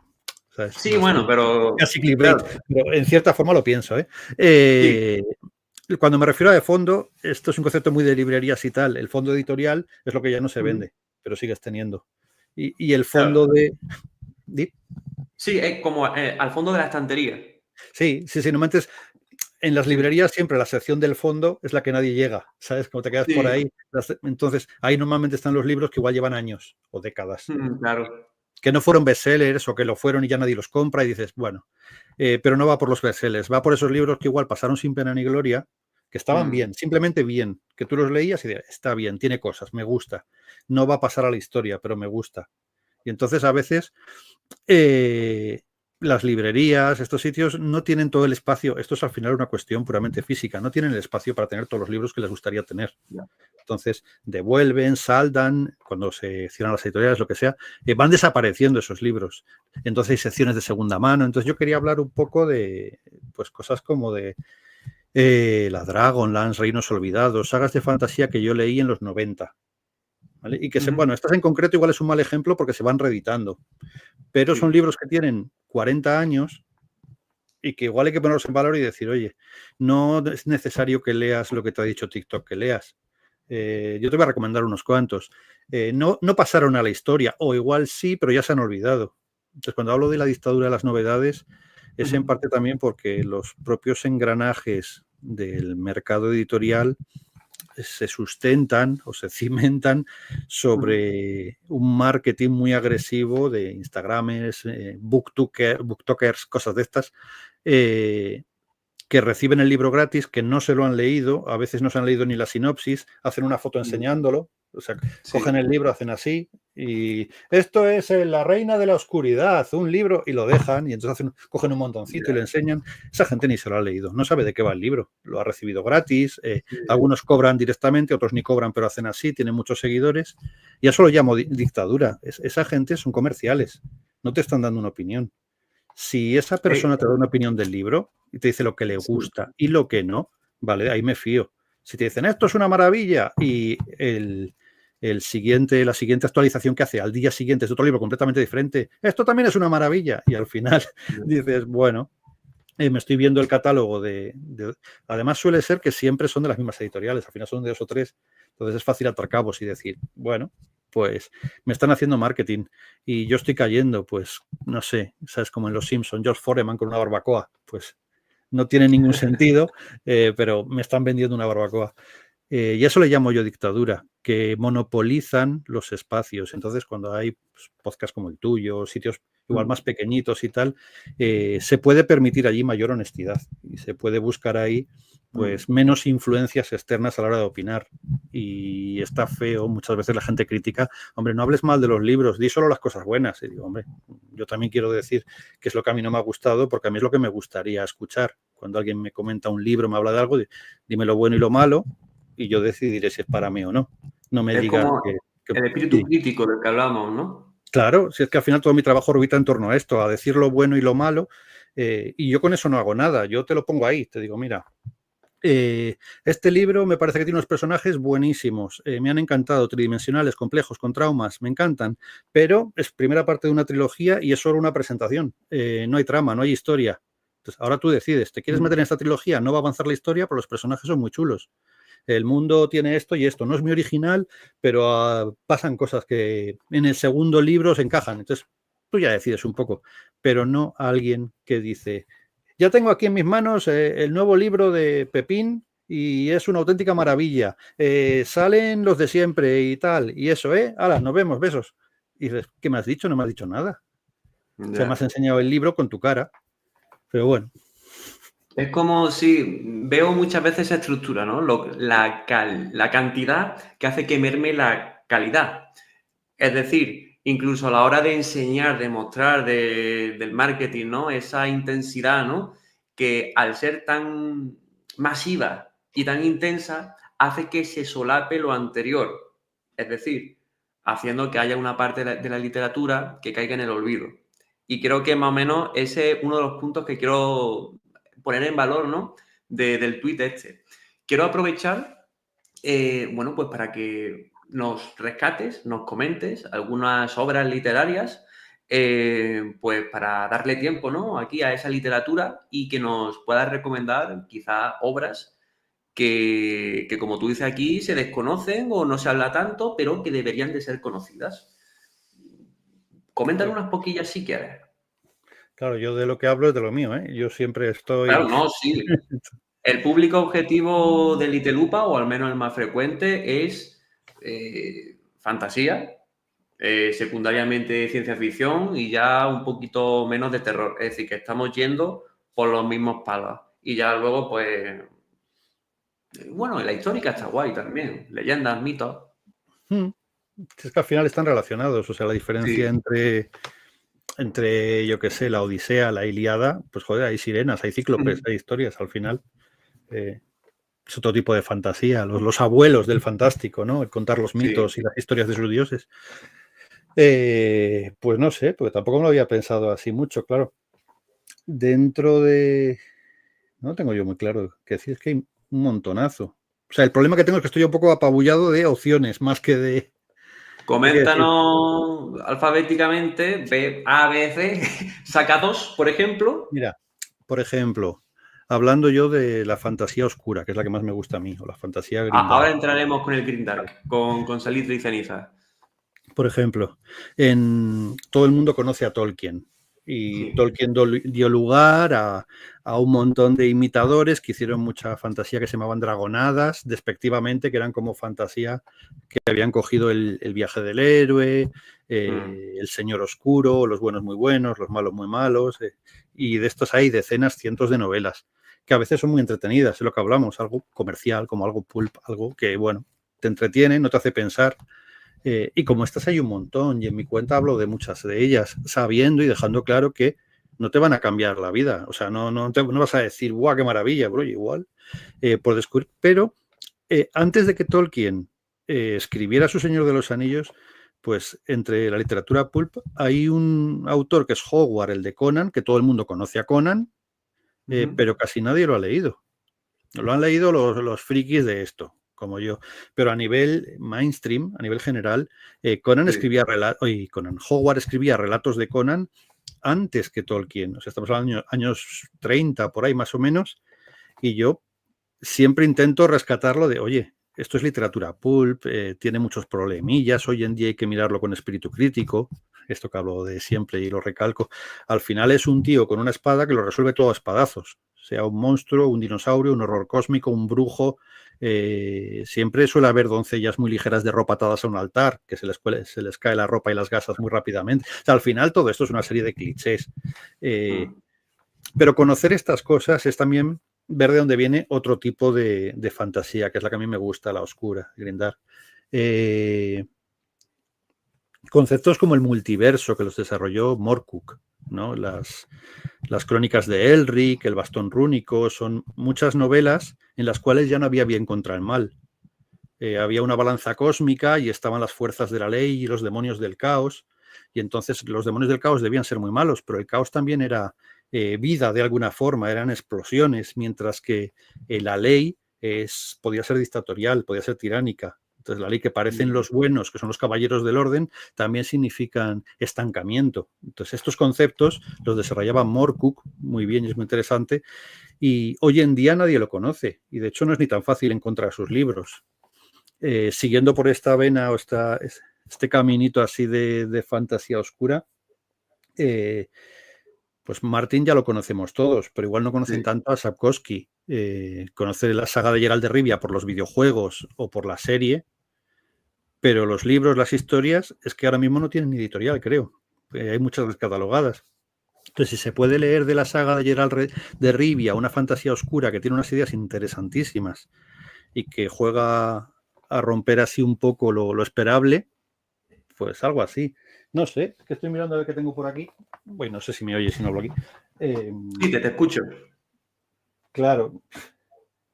¿Sabes? Sí, bueno, pero Casi clickbait, claro, pero en cierta forma lo pienso. sí, Cuando me refiero a de fondo, esto es un concepto muy de librerías y tal. El fondo editorial es lo que ya no se vende, pero sigues teniendo. Y el claro. fondo de. ¿Di? Sí, es como al fondo de la estantería. Sí, sí, sí. Normalmente en las Mm, librerías siempre la sección del fondo es la que nadie llega, ¿sabes? Como te quedas por sí, ahí. Entonces, ahí normalmente están los libros que igual llevan años o décadas, claro. que no fueron bestsellers o que lo fueron y ya nadie los compra y dices, bueno, pero no va por los bestsellers, va por esos libros que igual pasaron sin pena ni gloria, que estaban Mm, bien, simplemente bien, que tú los leías y dices, está bien, tiene cosas, me gusta, no va a pasar a la historia, pero me gusta. Y entonces a veces eh, las librerías, estos sitios no tienen todo el espacio, esto es al final una cuestión puramente física, no tienen el espacio para tener todos los libros que les gustaría tener. ya. Entonces, devuelven, saldan, cuando se cierran las editoriales, lo que sea, van desapareciendo esos libros. Entonces hay secciones de segunda mano. Entonces yo quería hablar un poco de pues cosas como de la Dragonlance, Reinos Olvidados, sagas de fantasía que yo leí en los 90. ¿Vale? Y que, Ujú, bueno, estas en concreto igual es un mal ejemplo porque se van reeditando, pero son sí, libros que tienen 40 años y que igual hay que ponerlos en valor y decir, oye, no es necesario que leas lo que te ha dicho TikTok que leas. Yo te voy a recomendar unos cuantos. No pasaron a la historia, o igual sí, pero ya se han olvidado. Entonces, cuando hablo de la dictadura de las novedades, es en ujú, parte también porque los propios engranajes del mercado editorial se sustentan o se cimentan sobre un marketing muy agresivo de Instagramers, booktokers, cosas de estas, que reciben el libro gratis, que no se lo han leído, a veces no se han leído ni la sinopsis, hacen una foto enseñándolo, o sea, cogen el libro, hacen así, y esto es La Reina de la Oscuridad, un libro, y lo dejan, y entonces cogen un montoncito y le enseñan. Esa gente ni se lo ha leído, no sabe de qué va el libro, lo ha recibido gratis, algunos cobran directamente, otros ni cobran, pero hacen así, tienen muchos seguidores, y eso lo llamo dictadura. Esa gente son comerciales, no te están dando una opinión. Si esa persona te da una opinión del libro y te dice lo que le gusta y lo que no, vale, ahí me fío. Si te dicen esto es una maravilla y la siguiente actualización que hace al día siguiente es otro libro completamente diferente, esto también es una maravilla, y al final dices, bueno, me estoy viendo el catálogo además suele ser que siempre son de las mismas editoriales, al final son de 2 o 3, entonces es fácil atar cabos y decir, bueno, pues me están haciendo marketing y yo estoy cayendo, pues no sé, sabes, como en Los Simpsons, George Foreman con una barbacoa, pues no tiene ningún sentido, pero me están vendiendo una barbacoa. Y eso le llamo yo dictadura, que monopolizan los espacios. Entonces, cuando hay podcasts como el tuyo, sitios igual más pequeñitos y tal, se puede permitir allí mayor honestidad y se puede buscar ahí pues menos influencias externas a la hora de opinar. Y está feo, muchas veces la gente critica, hombre, no hables mal de los libros, di solo las cosas buenas. Y digo, hombre, yo también quiero decir que es lo que a mí no me ha gustado, porque a mí es lo que me gustaría escuchar. Cuando alguien me comenta un libro, me habla de algo, dime lo bueno y lo malo, y yo decidiré si es para mí o no. No me digas como el espíritu crítico del que hablamos, ¿no? Claro, si es que al final todo mi trabajo orbita en torno a esto, a decir lo bueno y lo malo, y yo con eso no hago nada. Yo te lo pongo ahí, te digo, mira, este libro me parece que tiene unos personajes buenísimos, me han encantado, tridimensionales, complejos, con traumas, me encantan, pero es primera parte de una trilogía y es solo una presentación, no hay trama, no hay historia. Entonces, ahora tú decides, ¿te quieres meter en esta trilogía? No va a avanzar la historia, pero los personajes son muy chulos. El mundo tiene esto y esto. No es muy original, pero pasan cosas que en el segundo libro se encajan. Entonces, tú ya decides un poco, pero no alguien que dice, ya tengo aquí en mis manos el nuevo libro de Pepín y es una auténtica maravilla. Salen los de siempre y tal, y eso, ¡Hala, nos vemos, besos! Y dices, ¿qué me has dicho? No me has dicho nada. O sea, me has enseñado el libro con tu cara. Pero bueno. Es como si veo muchas veces esa estructura, ¿no? La cantidad que hace que merme la calidad. Es decir, incluso a la hora de enseñar, de mostrar, del marketing, ¿no? Esa intensidad, ¿no? Que al ser tan masiva y tan intensa, hace que se solape lo anterior. Es decir, haciendo que haya una parte de la literatura que caiga en el olvido. Y creo que más o menos ese es uno de los puntos que quiero poner en valor, ¿no? Del tuit este. Quiero aprovechar, bueno, pues para que nos rescates, nos comentes algunas obras literarias, pues para darle tiempo, ¿no? Aquí a esa literatura y que nos puedas recomendar quizás obras que, como tú dices aquí, se desconocen o no se habla tanto, pero que deberían de ser conocidas. Coméntale unas poquillas si quieres. Claro, yo de lo que hablo es de lo mío, ¿eh? Yo siempre estoy... Claro, no, sí. El público objetivo de Litelupa, o al menos el más frecuente, es fantasía, secundariamente ciencia ficción y ya un poquito menos de terror. Es decir, que estamos yendo por los mismos palos. Y ya luego, pues, bueno, la histórica está guay también. Leyendas, mitos. Es que al final están relacionados. O sea, la diferencia entre, yo qué sé, la Odisea, la Ilíada, pues joder, hay sirenas, hay cíclopes, hay historias al final. Es otro tipo de fantasía, los abuelos del fantástico, ¿no? El contar los mitos y las historias de sus dioses. Pues no sé, porque tampoco me lo había pensado así mucho, claro. Dentro de... No tengo yo muy claro qué decir, es que hay un montonazo. O sea, el problema que tengo es que estoy un poco apabullado de opciones, más que de... Coméntanos alfabéticamente, B, A, B, C, saca 2, por ejemplo. Mira, por ejemplo, hablando yo de la fantasía oscura, que es la que más me gusta a mí, o la fantasía grimdark. Ahora entraremos con el grimdark, con salitre y ceniza. Por ejemplo, todo el mundo conoce a Tolkien. Y Sí. Tolkien dio lugar a un montón de imitadores que hicieron mucha fantasía que se llamaban dragonadas, despectivamente, que eran como fantasía que habían cogido el viaje del héroe, el señor oscuro, los buenos muy buenos, los malos muy malos. Y de estos hay decenas, cientos de novelas, que a veces son muy entretenidas, es lo que hablamos, algo comercial, como algo pulp, algo que, bueno, te entretiene, no te hace pensar. Y como estas hay un montón, y en mi cuenta hablo de muchas de ellas, sabiendo y dejando claro que no te van a cambiar la vida. O sea, no vas a decir, ¡guau, qué maravilla! Bro, igual, por descubrir. Pero antes de que Tolkien escribiera Su Señor de los Anillos, pues entre la literatura pulp hay un autor que es Howard, el de Conan, que todo el mundo conoce a Conan, pero casi nadie lo ha leído. Lo han leído los frikis de esto, como yo. Pero a nivel mainstream, a nivel general, Conan Sí. escribía Howard escribía relatos de Conan antes que Tolkien. O sea, estamos hablando de años 30, por ahí más o menos. Y yo siempre intento rescatarlo de, oye, esto es literatura pulp, tiene muchos problemillas, hoy en día hay que mirarlo con espíritu crítico, esto que hablo de siempre y lo recalco. Al final es un tío con una espada que lo resuelve todo a espadazos, sea un monstruo, un dinosaurio, un horror cósmico, un brujo. Siempre suele haber doncellas muy ligeras de ropa atadas a un altar, que se les cae la ropa y las gasas muy rápidamente. O sea, al final todo esto es una serie de clichés. Pero conocer estas cosas es también ver de dónde viene otro tipo de fantasía, que es la que a mí me gusta, la oscura, Grindar. Conceptos como el multiverso que los desarrolló Moorcock, ¿no? Las crónicas de Elric, el bastón rúnico, son muchas novelas en las cuales ya no había bien contra el mal. Había una balanza cósmica y estaban las fuerzas de la ley y los demonios del caos. Y entonces los demonios del caos debían ser muy malos, pero el caos también era vida de alguna forma, eran explosiones, mientras que la ley podía ser dictatorial, podía ser tiránica. Entonces la ley que parecen los buenos, que son los caballeros del orden, también significan estancamiento. Entonces estos conceptos los desarrollaba Moorcock muy bien y es muy interesante. Y hoy en día nadie lo conoce. Y de hecho no es ni tan fácil encontrar sus libros. Siguiendo por esta vena o este caminito así de fantasía oscura, pues Martin ya lo conocemos todos, pero igual no conocen tanto a Sapkowski. Conoce la saga de Geralt de Rivia por los videojuegos o por la serie, pero los libros, las historias, es que ahora mismo no tienen editorial, creo. Hay muchas descatalogadas. Entonces, si se puede leer de la saga de Geralt de Rivia una fantasía oscura que tiene unas ideas interesantísimas y que juega a romper así un poco lo esperable, pues algo así. No sé, que estoy mirando a ver qué tengo por aquí. Bueno, no sé si me oyes si no hablo aquí. Sí, te escucho. Claro.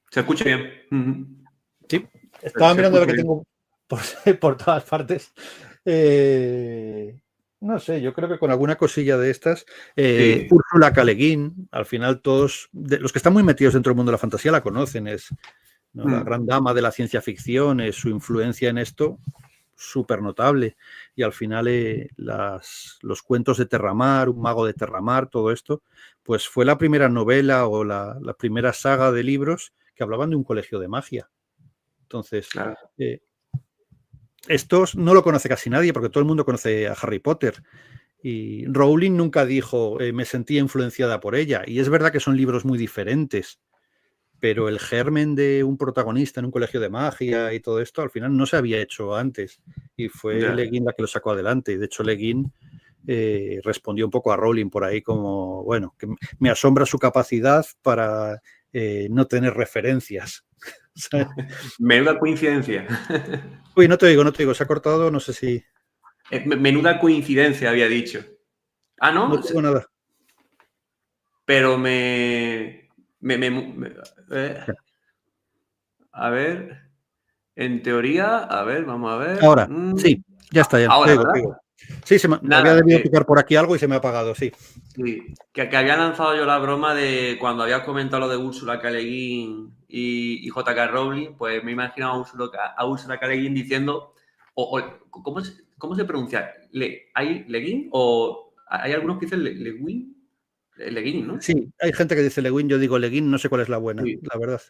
Se escucha bien. Sí, estaba mirando a ver qué bien. tengo por todas partes. No sé, yo creo que con alguna cosilla de estas, Sí. Úrsula K. Le Guin, al final todos, los que están muy metidos dentro del mundo de la fantasía la conocen, es, ¿no? La gran dama de la ciencia ficción, es su influencia en esto súper notable. Y al final los cuentos de Terramar, un mago de Terramar, todo esto, pues fue la primera novela o la primera saga de libros que hablaban de un colegio de magia. Entonces, Claro. estos no lo conoce casi nadie porque todo el mundo conoce a Harry Potter. Y Rowling nunca dijo me sentía influenciada por ella. Y es verdad que son libros muy diferentes, pero el germen de un protagonista en un colegio de magia y todo esto al final no se había hecho antes. Y fue Le Guin la que lo sacó adelante. Y de hecho Le Guin respondió un poco a Rowling por ahí como, bueno, que me asombra su capacidad para no tener referencias. Menuda coincidencia. Uy, no te digo, se ha cortado, no sé si... Menuda coincidencia, había dicho. Ah, ¿no? No tengo nada. Pero a ver, en teoría, a ver, vamos a ver. Ahora, sí, ya está, ya. Ahora, Te ¿verdad? digo. Sí, había Nada, debido picar por aquí algo y se me ha apagado, sí. sí, que había lanzado yo la broma de cuando habías comentado lo de Úrsula K. Le Guin y J.K. Rowling, pues me he imaginado a Úrsula K. Le Guin diciendo, ¿cómo se pronuncia? ¿Hay Le Guin o hay algunos que dicen Le Guin? Le Guin, ¿no? Sí, hay gente que dice Le Guin, yo digo Le Guin, no sé cuál es la buena, Sí. la verdad.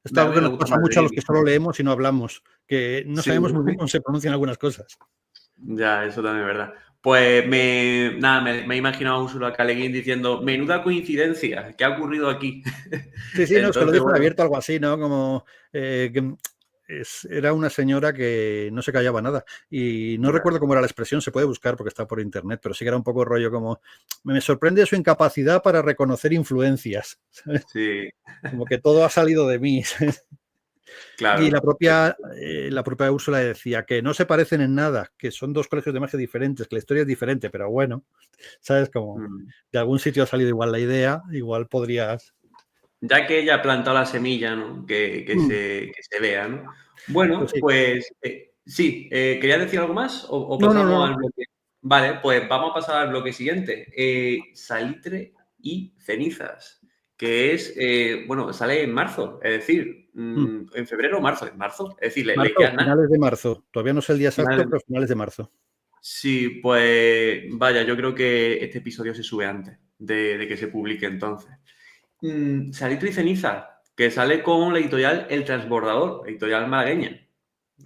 Esto es algo A mí que me nos gusta pasa más mucho a Le los que Guin. solo leemos y no hablamos, que no Sí. sabemos muy bien cómo se pronuncian algunas cosas. Ya, eso también es verdad. Pues me he imaginado a Úrsula K. Le Guin diciendo, menuda coincidencia, ¿qué ha ocurrido aquí? Sí, sí, no, es que lo Entonces, dijo en bueno, abierto, algo así, ¿no? Como era una señora que no se callaba nada. Y no recuerdo cómo era la expresión, se puede buscar porque está por internet, pero sí que era un poco rollo como, me sorprende su incapacidad para reconocer influencias, ¿sabes? sí, Como que todo ha salido de mí. ¿Sabes? Y claro. la propia Úrsula decía que no se parecen en nada, que son dos colegios de magia diferentes, que la historia es diferente, pero bueno, ¿sabes? Como Mm. de algún sitio ha salido igual la idea, igual podrías... Ya que ella ha plantado la semilla, ¿no? Mm, Que se vea, ¿no? pues Bueno, sí. pues sí, ¿querías decir algo más o No, no, no, pasamos al no. bloque? Vale, pues vamos a pasar al bloque siguiente. Salitre y cenizas, que es, bueno, sale en marzo, es decir, Mm. en febrero o marzo, en marzo, es decir, le Marzo, queda nada. finales de marzo. Todavía no sé el día exacto, Finales. pero finales de marzo. Sí, pues vaya, yo creo que este episodio se sube antes de que se publique entonces. Salitre y ceniza, que sale con la editorial El Transbordador, editorial malagueña,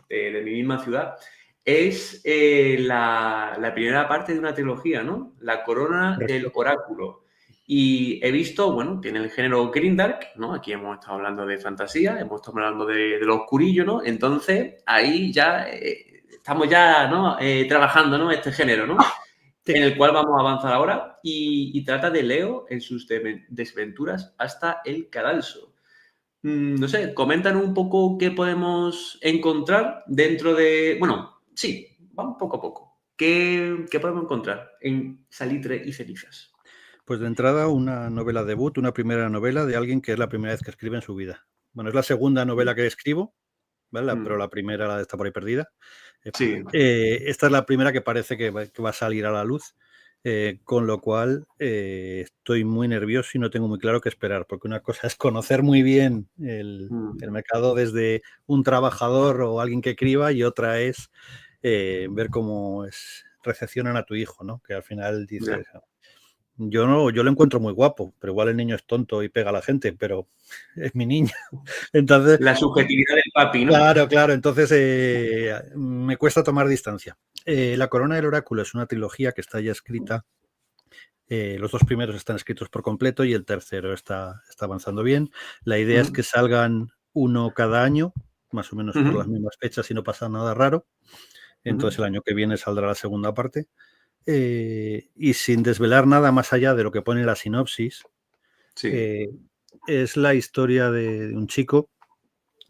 de mi misma ciudad. Es la primera parte de una trilogía, ¿no? La corona del Correcto. oráculo. Y he visto, bueno, tiene el género Grimdark, ¿no? Aquí hemos estado hablando de fantasía, hemos estado hablando de lo oscurillo, ¿no? Entonces, ahí ya estamos ya, ¿no? Trabajando, ¿no? Este género, ¿no? Sí. En el cual vamos a avanzar ahora y trata de Leo en sus desventuras hasta el cadalso. No sé, coméntanos un poco qué podemos encontrar dentro de... Bueno, sí, vamos poco a poco. ¿Qué podemos encontrar en Salitre y cenizas? Pues de entrada, una novela debut, una primera novela de alguien que es la primera vez que escribe en su vida. Bueno, es la segunda novela que escribo, ¿vale? Pero Mm, la primera la está por ahí perdida. sí, Esta es la primera que parece que va a salir a la luz, con lo cual estoy muy nervioso y no tengo muy claro qué esperar, porque una cosa es conocer muy bien el mm, mercado desde un trabajador o alguien que escriba y otra es ver cómo recepcionan a tu hijo, ¿no? Que al final ya. dices, yo no, yo lo encuentro muy guapo, pero igual el niño es tonto y pega a la gente, pero es mi niño. Entonces, La subjetividad del papi, ¿no? claro, claro, entonces me cuesta tomar distancia. La Corona del Oráculo es una trilogía que está ya escrita. Los dos primeros están escritos por completo y el tercero está avanzando bien. La idea es Mm, que salgan uno cada año, más o menos por las ujú, mismas fechas y no pasa nada raro. Entonces ujú. el año que viene saldrá la segunda parte. Y sin desvelar nada más allá de lo que pone la sinopsis, Sí. eh, es la historia de un chico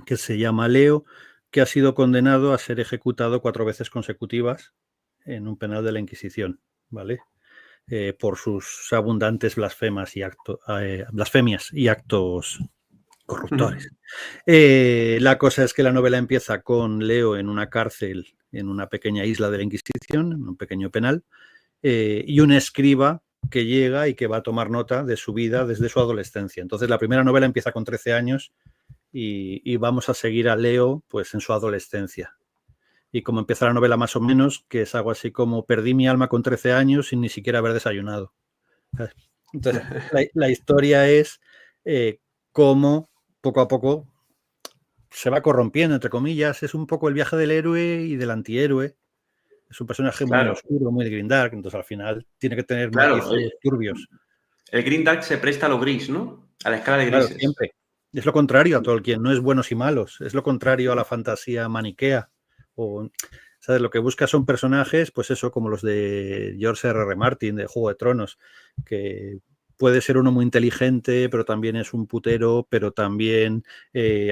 que se llama Leo, que ha sido condenado a ser ejecutado 4 veces consecutivas en un penal de la Inquisición, ¿vale? Por sus abundantes blasfemias y actos Ujú, corruptores. La cosa es que la novela empieza con Leo en una cárcel, en una pequeña isla de la Inquisición, en un pequeño penal, y un escriba que llega y que va a tomar nota de su vida desde su adolescencia. Entonces la primera novela empieza con 13 años y vamos a seguir a Leo pues en su adolescencia. Y como empieza la novela más o menos, que es algo así como perdí mi alma con 13 años sin ni siquiera haber desayunado. Entonces, la historia es cómo poco a poco se va corrompiendo, entre comillas, es un poco el viaje del héroe y del antihéroe. Es un personaje muy claro, oscuro, muy de grindark, entonces al final tiene que tener claro. matices turbios. El Green Dark se presta a lo gris, ¿no? A la escala de Claro, grises. siempre. Es lo contrario a Tolkien, no es buenos y malos, es lo contrario a la fantasía maniquea. O, ¿sabes? Lo que busca son personajes, pues eso, como los de George R.R. Martin, de Juego de Tronos, que puede ser uno muy inteligente, pero también es un putero, pero también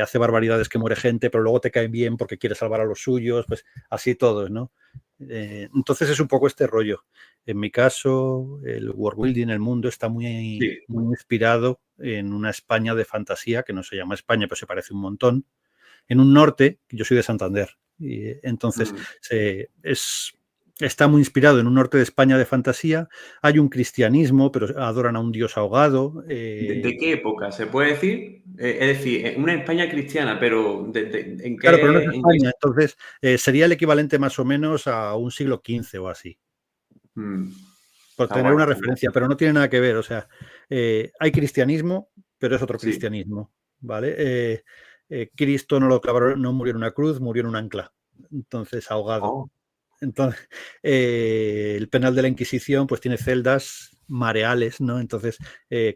hace barbaridades que muere gente, pero luego te cae bien porque quiere salvar a los suyos, pues así todos, ¿no? Entonces es un poco este rollo. En mi caso, el world building, el mundo, está muy, Sí. muy inspirado en una España de fantasía, que no se llama España, pero se parece un montón, en un norte, yo soy de Santander, y entonces Mm. está muy inspirado en un norte de España de fantasía, hay un cristianismo, pero adoran a un dios ahogado. ¿De qué época se puede decir? Es decir, una España cristiana, pero ¿en Claro, pero no es qué? España, entonces sería el equivalente más o menos a un siglo XV o así. Mm, Por está tener guay, una está guay. referencia, pero no tiene nada que ver. O sea, hay cristianismo, pero es otro Sí. cristianismo, ¿vale? Cristo no lo clavaron, no murió en una cruz, murió en un ancla, entonces ahogado. Oh, Entonces, el penal de la Inquisición pues tiene celdas mareales, ¿no? Entonces,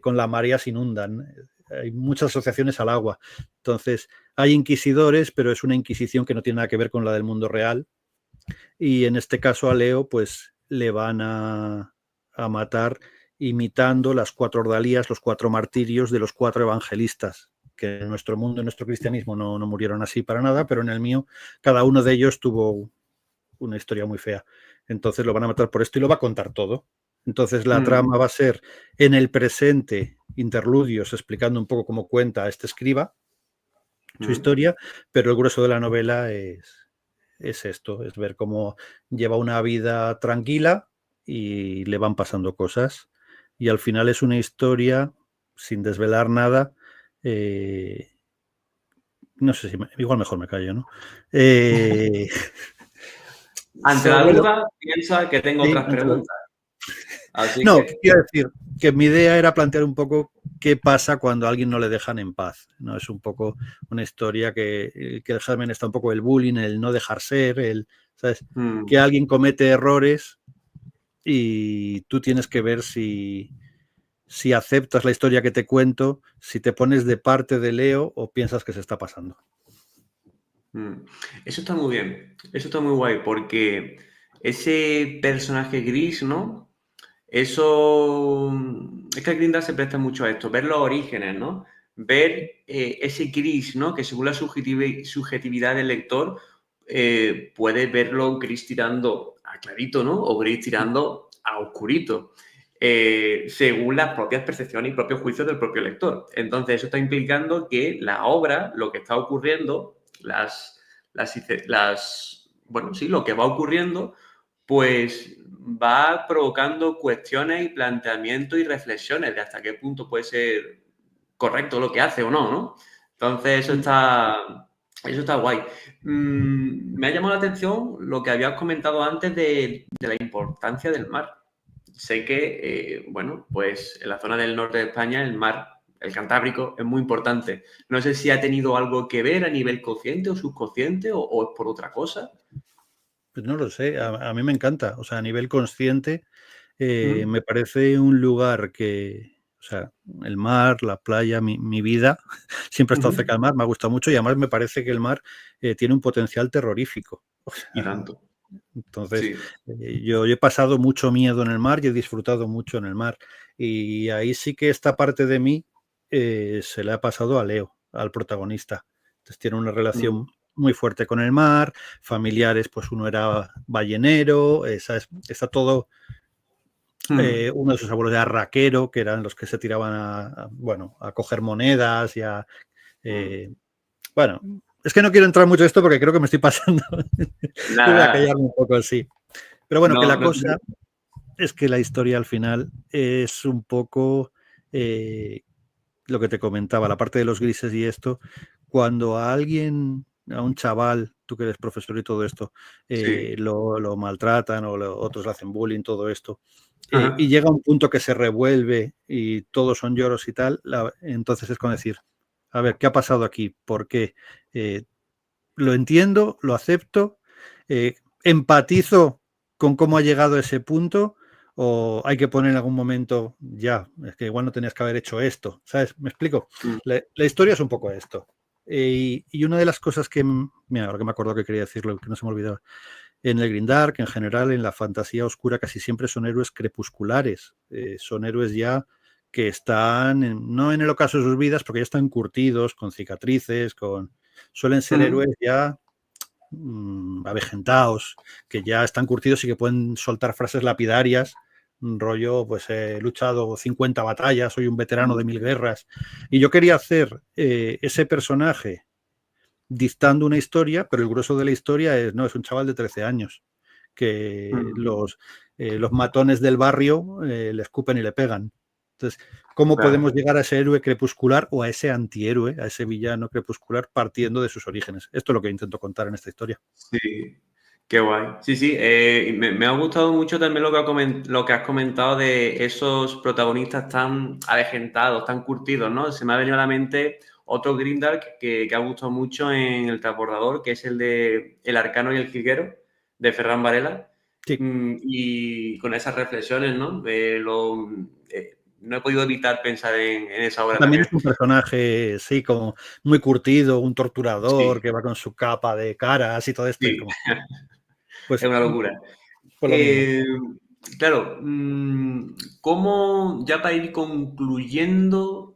con la marea se inundan. Hay muchas asociaciones al agua. Entonces, hay inquisidores, pero es una inquisición que no tiene nada que ver con la del mundo real. Y en este caso a Leo, pues le van a matar imitando las 4 ordalías, los 4 martirios de los 4 evangelistas, que en nuestro mundo, en nuestro cristianismo no murieron así para nada, pero en el mío cada uno de ellos tuvo una historia muy fea. Entonces lo van a matar por esto y lo va a contar todo. Entonces la trama va a ser en el presente, interludios explicando un poco cómo cuenta este escriba su historia, pero el grueso de la novela es esto, es ver cómo lleva una vida tranquila y le van pasando cosas. Y al final es una historia, sin desvelar nada, no sé si igual mejor me callo, ¿no? Ante la Sobre lo, duda, piensa que tengo sí, otras preguntas. Así no, que, quiero decir que mi idea era plantear un poco qué pasa cuando a alguien no le dejan en paz. ¿No? Es un poco una historia que el germen está un poco el bullying, el no dejar ser, ¿sabes? Que alguien comete errores y tú tienes que ver si aceptas la historia que te cuento, si te pones de parte de Leo o piensas que se está pasando. Eso está muy bien, eso está muy guay, porque ese personaje gris, ¿no? Eso, es que el Grindr se presta mucho a esto, ver los orígenes, ¿no? Ver ese gris, ¿no? Que según la subjetividad del lector, puede verlo gris tirando a clarito, ¿no? O gris tirando a oscurito, según las propias percepciones y propios juicios del propio lector. Entonces, eso está implicando que la obra, lo que está ocurriendo, bueno, sí, lo que va ocurriendo, pues va provocando cuestiones y planteamientos y reflexiones de hasta qué punto puede ser correcto lo que hace o no, ¿no? Entonces, eso está guay. Me ha llamado la atención lo que habías comentado antes de la importancia del mar. Sé que, bueno, pues en la zona del norte de España el mar, el Cantábrico, es muy importante. No sé si ha tenido algo que ver a nivel consciente o subconsciente o es por otra cosa. Pues no lo sé, a mí me encanta. O sea, a nivel consciente, Mm, me parece un lugar que, o sea, el mar, la playa, mi vida, siempre he estado ujú. cerca del mar, me ha gustado mucho y además me parece que el mar tiene un potencial terrorífico. O Y sea, tanto. entonces, Sí. yo he pasado mucho miedo en el mar y he disfrutado mucho en el mar. Y ahí sí que esta parte de mí se le ha pasado a Leo, al protagonista. Entonces tiene una Mm, relación muy fuerte con el mar, familiares, pues uno era ballenero, ¿sabes? Está todo, mm, uno de sus abuelos era raquero, que eran los que se tiraban bueno, a coger monedas y a, mm. eh, bueno, es que no quiero entrar mucho en esto porque creo que me estoy pasando. Yo voy a Nada, callarme un poco así. Pero bueno, que no, la no. cosa es que la historia al final es un poco lo que te comentaba, la parte de los grises y esto, cuando a alguien, a un chaval, tú que eres profesor y todo esto, Sí. lo maltratan o otros le hacen bullying, todo esto, y Ajá. llega un punto que se revuelve y todos son lloros y tal, entonces es con decir, a ver, ¿qué ha pasado aquí? ¿Por qué? Eh, lo entiendo, lo acepto, empatizo con cómo ha llegado a ese punto o hay que poner en algún momento, ya, es que igual no tenías que haber hecho esto, ¿sabes? ¿Me explico? Mm, La historia es un poco esto. Y una de las cosas que, mira, ahora que me acuerdo que quería decirlo, que no se me olvidaba, en el Grindark, en general, en la fantasía oscura, casi siempre son héroes crepusculares, son héroes ya que están, no en el ocaso de sus vidas, porque ya están curtidos, con cicatrices, suelen ser mm, héroes ya avejentados, que ya están curtidos y que pueden soltar frases lapidarias, un rollo, pues he luchado 50 batallas, soy un veterano de mm. 1000 guerras. Y yo quería hacer ese personaje dictando una historia, pero el grueso de la historia es un chaval de 13 años, que Mm, los matones del barrio le escupen y le pegan. Entonces, ¿cómo claro. podemos llegar a ese héroe crepuscular o a ese antihéroe, a ese villano crepuscular partiendo de sus orígenes? Esto es lo que intento contar en esta historia. Sí, qué guay. Sí, sí, y me ha gustado mucho también lo que has comentado de esos protagonistas tan avejentados, tan curtidos, ¿no? Se me ha venido a la mente otro Grindark que ha gustado mucho en el transbordador, que es el de El Arcano y el Jilguero, de Ferran Varela. Sí. Y con esas reflexiones, ¿no? No he podido evitar pensar en esa obra También también. es un personaje, sí, como muy curtido, un torturador Sí, que va con su capa de caras y todo esto. Y sí, como, es pues, una locura. pues lo mismo. Claro, ¿cómo, ya para ir concluyendo,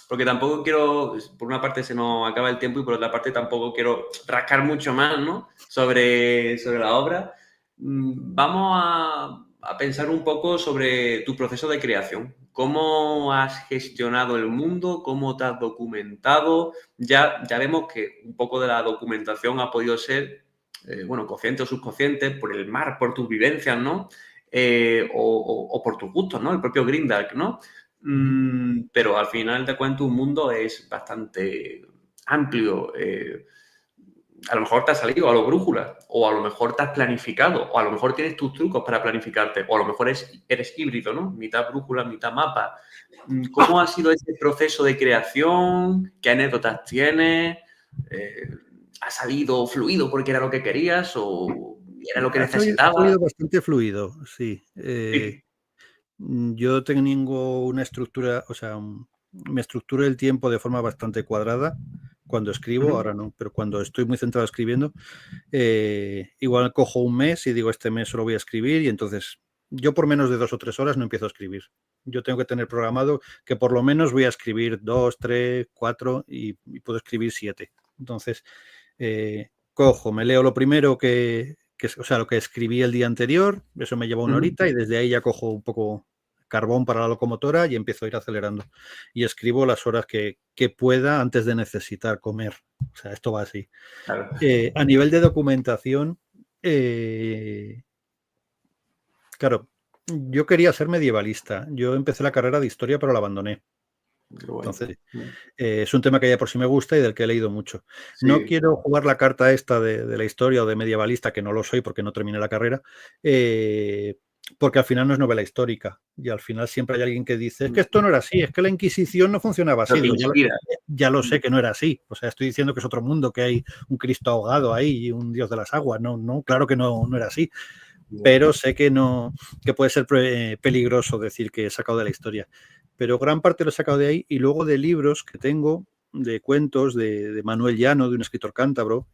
porque tampoco quiero, por una parte se nos acaba el tiempo y por otra parte tampoco quiero rascar mucho más, ¿no? sobre la obra, vamos a pensar un poco sobre tu proceso de creación. ¿Cómo has gestionado el mundo? ¿Cómo te has documentado? Ya vemos que un poco de la documentación ha podido ser bueno, consciente o subconsciente, por el mar, por tus vivencias, ¿no? O por tus gustos, ¿no? El propio Grindark, ¿no? Pero al final de cuentas un mundo es bastante amplio. A lo mejor te has salido a lo brújula, o a lo mejor te has planificado, o a lo mejor tienes tus trucos para planificarte, o a lo mejor eres híbrido, ¿no? Mitad brújula, mitad mapa. ¿Cómo ha sido ese proceso de creación? ¿Qué anécdotas tienes? ¿Ha salido fluido porque era lo que querías o era lo que Ha necesitabas? salido bastante fluido, sí. Sí. Yo tengo una estructura, o sea, me estructuro el tiempo de forma bastante cuadrada cuando escribo, Ujú. ahora no, pero cuando estoy muy centrado escribiendo, igual cojo un mes y digo, este mes solo voy a escribir y entonces yo por menos de 2 o 3 horas no empiezo a escribir. Yo tengo que tener programado que por lo menos voy a escribir 2, 3, 4 y puedo escribir 7. Entonces, cojo, me leo lo primero o sea, lo que escribí el día anterior, eso me lleva una Ujú. horita y desde ahí ya cojo un poco carbón para la locomotora y empiezo a ir acelerando. Y escribo las horas que pueda antes de necesitar comer. O sea, esto va así. Claro. A nivel de documentación, claro, yo quería ser medievalista. Yo empecé la carrera de historia, pero la abandoné. Qué guay. Entonces, es un tema que ya por sí me gusta y del que he leído mucho. No Sí. quiero jugar la carta esta de la historia o de medievalista, que no lo soy porque no terminé la carrera, porque al final no es novela histórica. Y al final siempre hay alguien que dice, es que esto no era así, es que la Inquisición no funcionaba Lo así. que Digo, inspira. ya lo sé que no era así. O sea, estoy diciendo que es otro mundo, que hay un Cristo ahogado ahí y un dios de las aguas. No, no, claro que no era así. Pero sé que no, que puede ser peligroso decir que he sacado de la historia. Pero gran parte lo he sacado de ahí y luego de libros que tengo, de cuentos de Manuel Llano, de un escritor cántabro,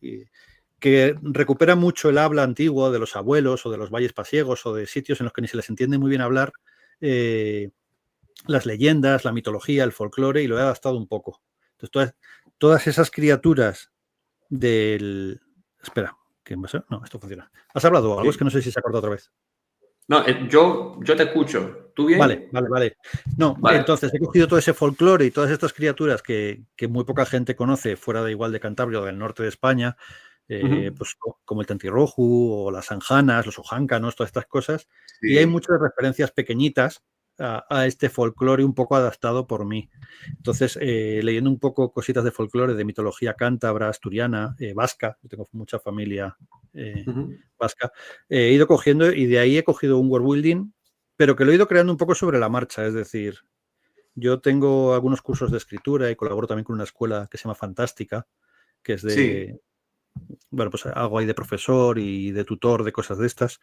que recupera mucho el habla antiguo de los abuelos o de los valles pasiegos o de sitios en los que ni se les entiende muy bien hablar, las leyendas, la mitología, el folclore, y lo he adaptado un poco. Entonces, todas esas criaturas del... Espera, ¿qué pasa? No, esto funciona. ¿Has hablado algo? Es Sí. que no sé si se ha cortado otra vez. No, yo te escucho. ¿Tú Vale, bien? vale, vale. No, Vale. entonces he cogido todo ese folclore y todas estas criaturas que muy poca gente conoce fuera de igual de Cantabria o del norte de España, Ujú. pues como el Tantirroju o las anjanas, los ojáncanos, todas estas cosas. Y hay Sí. muchas referencias pequeñitas a este folclore un poco adaptado por mí. Entonces, leyendo un poco cositas de folclore, de mitología cántabra, asturiana, vasca, yo tengo mucha familia Ujú. vasca, he ido cogiendo y de ahí he cogido un world building, pero que lo he ido creando un poco sobre la marcha. Es decir, yo tengo algunos cursos de escritura y colaboro también con una escuela que se llama Fantástica, que es Sí. de, bueno, pues hago ahí de profesor y de tutor de cosas de estas.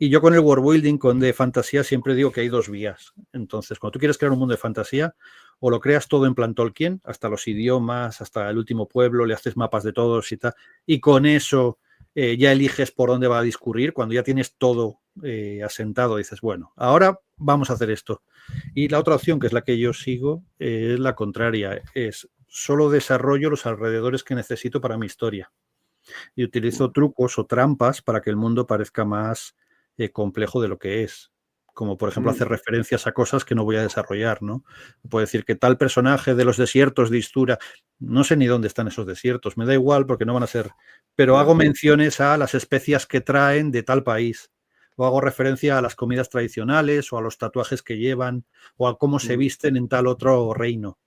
Y yo con el world building, con de fantasía, siempre digo que hay dos vías. Entonces, cuando tú quieres crear un mundo de fantasía, o lo creas todo en plan Tolkien, hasta los idiomas, hasta el último pueblo, le haces mapas de todos y tal, y con eso ya eliges por dónde va a discurrir. Cuando ya tienes todo asentado, dices, bueno, ahora vamos a hacer esto. Y la otra opción, que es la que yo sigo, es la contraria, es solo desarrollo los alrededores que necesito para mi historia y utilizo trucos o trampas para que el mundo parezca más complejo de lo que es. Como por ejemplo hacer referencias a cosas que no voy a desarrollar, ¿no? Puedo decir que tal personaje de los desiertos de Istura, no sé ni dónde están esos desiertos, me da igual porque no van a ser, pero hago Ya. menciones a las especias que traen de tal país, o hago referencia a las comidas tradicionales, o a los tatuajes que llevan, o a cómo se visten en tal otro reino.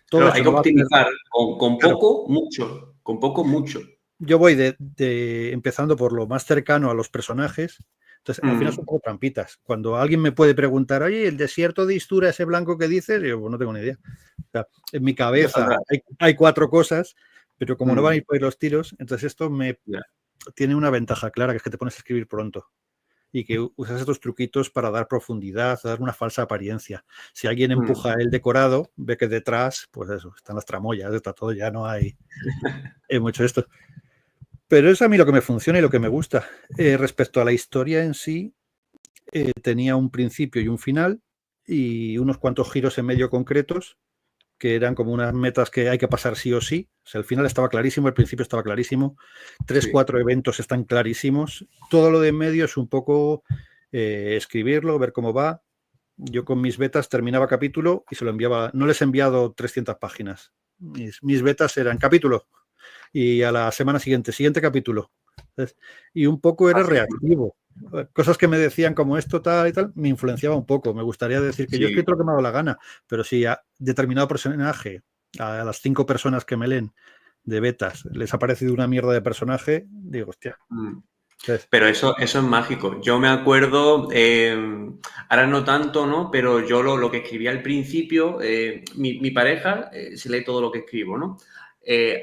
Todo Claro, hay eso que no va a tener... optimizar con Claro, poco, mucho. Con poco, mucho. yo voy empezando por lo más cercano a los personajes. Entonces, al final son un poco trampitas. Cuando alguien me puede preguntar, oye, el desierto de Istura, ese blanco que dices, yo pues, no tengo ni idea. O sea, en mi Ya cabeza saldrá. hay 4 cosas, pero como no van a Mm, ir por ahí los tiros, entonces esto ya. tiene una ventaja clara, que es que te pones a escribir pronto y que usas estos truquitos para dar profundidad, dar una falsa apariencia. Si alguien empuja el decorado, ve que detrás, pues eso, están las tramoyas, está todo, ya no hay mucho esto. Pero es a mí lo que me funciona y lo que me gusta. Respecto a la historia en sí, tenía un principio y un final y unos cuantos giros en medio concretos que eran como unas metas que hay que pasar sí o sí. O sea, el final estaba clarísimo, el principio estaba clarísimo, 4 eventos están clarísimos. Todo lo de en medio es un poco escribirlo, ver cómo va. Yo con mis betas terminaba capítulo y se lo enviaba. No les he enviado 300 páginas. Mis betas eran capítulo y a la semana siguiente capítulo. Entonces, y un poco era reactivo. Cosas que me decían como esto, tal y tal, me influenciaba un poco. Me gustaría decir que yo he escrito lo que me ha dado la gana, pero si a determinado personaje, a las 5 personas que me leen de betas, les ha parecido una mierda de personaje, digo, hostia. Entonces, pero eso es mágico. Yo me acuerdo, ahora no tanto, ¿no? Pero yo lo que escribía al principio, mi pareja se lee todo lo que escribo, ¿no?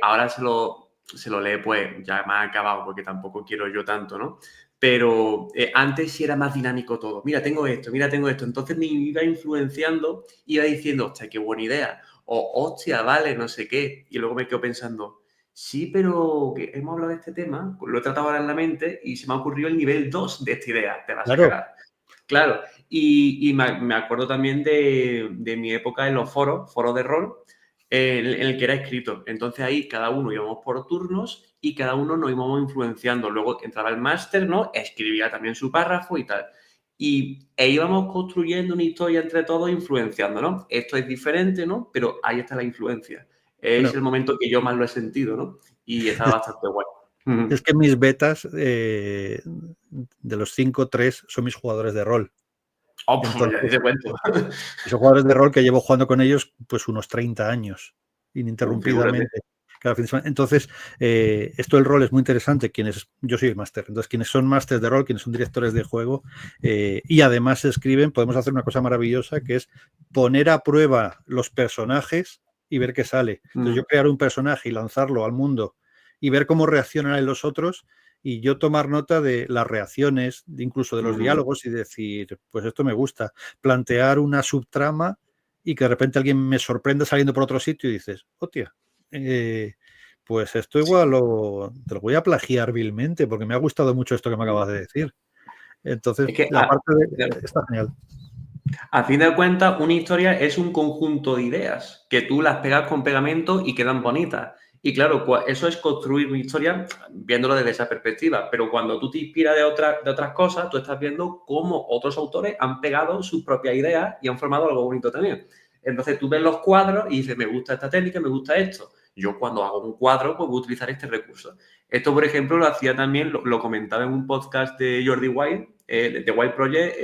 Ahora se lo lee, pues, ya más acabado, porque tampoco quiero yo tanto, ¿no? Pero antes sí era más dinámico todo. Mira, tengo esto, mira, tengo esto. Entonces me iba influenciando, iba diciendo, hostia, qué buena idea. O, hostia, vale, no sé qué. Y luego me quedo pensando, sí, pero que hemos hablado de este tema, lo he tratado ahora en la mente y se me ha ocurrido el nivel 2 de esta idea. Te vas a cagar. Claro. Y me acuerdo también de mi época en los foros de rol, en el que era escrito. Entonces ahí cada uno íbamos por turnos y cada uno nos íbamos influenciando. Luego entraba el máster, ¿no? Escribía también su párrafo y tal. E íbamos construyendo una historia entre todos, influenciando, ¿no? Esto es diferente, ¿no? Pero ahí está la influencia. Es el momento que yo más lo he sentido, ¿no? Y estaba bastante guay. Es que mis betas, de los 5, 3 son mis jugadores de rol. Entonces, ya te cuento. Son jugadores de rol que llevo jugando con ellos pues unos 30 años, ininterrumpidamente. Cada fin de semana. Entonces, esto del rol es muy interesante. Yo soy el máster, entonces quienes son másters de rol, quienes son directores de juego y además escriben, podemos hacer una cosa maravillosa que es poner a prueba los personajes y ver qué sale. Entonces, yo crear un personaje y lanzarlo al mundo y ver cómo reaccionan los otros y yo tomar nota de las reacciones, incluso de los diálogos y decir, pues esto me gusta. Plantear una subtrama y que de repente alguien me sorprenda saliendo por otro sitio y dices, hostia, pues esto igual te lo voy a plagiar vilmente porque me ha gustado mucho esto que me acabas de decir. Entonces, es que la parte está genial. A fin de cuentas, una historia es un conjunto de ideas que tú las pegas con pegamento y quedan bonitas. Y claro, eso es construir una historia viéndolo desde esa perspectiva. Pero cuando tú te inspiras de otras cosas, tú estás viendo cómo otros autores han pegado sus propias ideas y han formado algo bonito también. Entonces tú ves los cuadros y dices, me gusta esta técnica, me gusta esto. Yo cuando hago un cuadro, pues voy a utilizar este recurso. Esto, por ejemplo, lo hacía también, lo comentaba en un podcast de Jordi Wild, de Wild Project,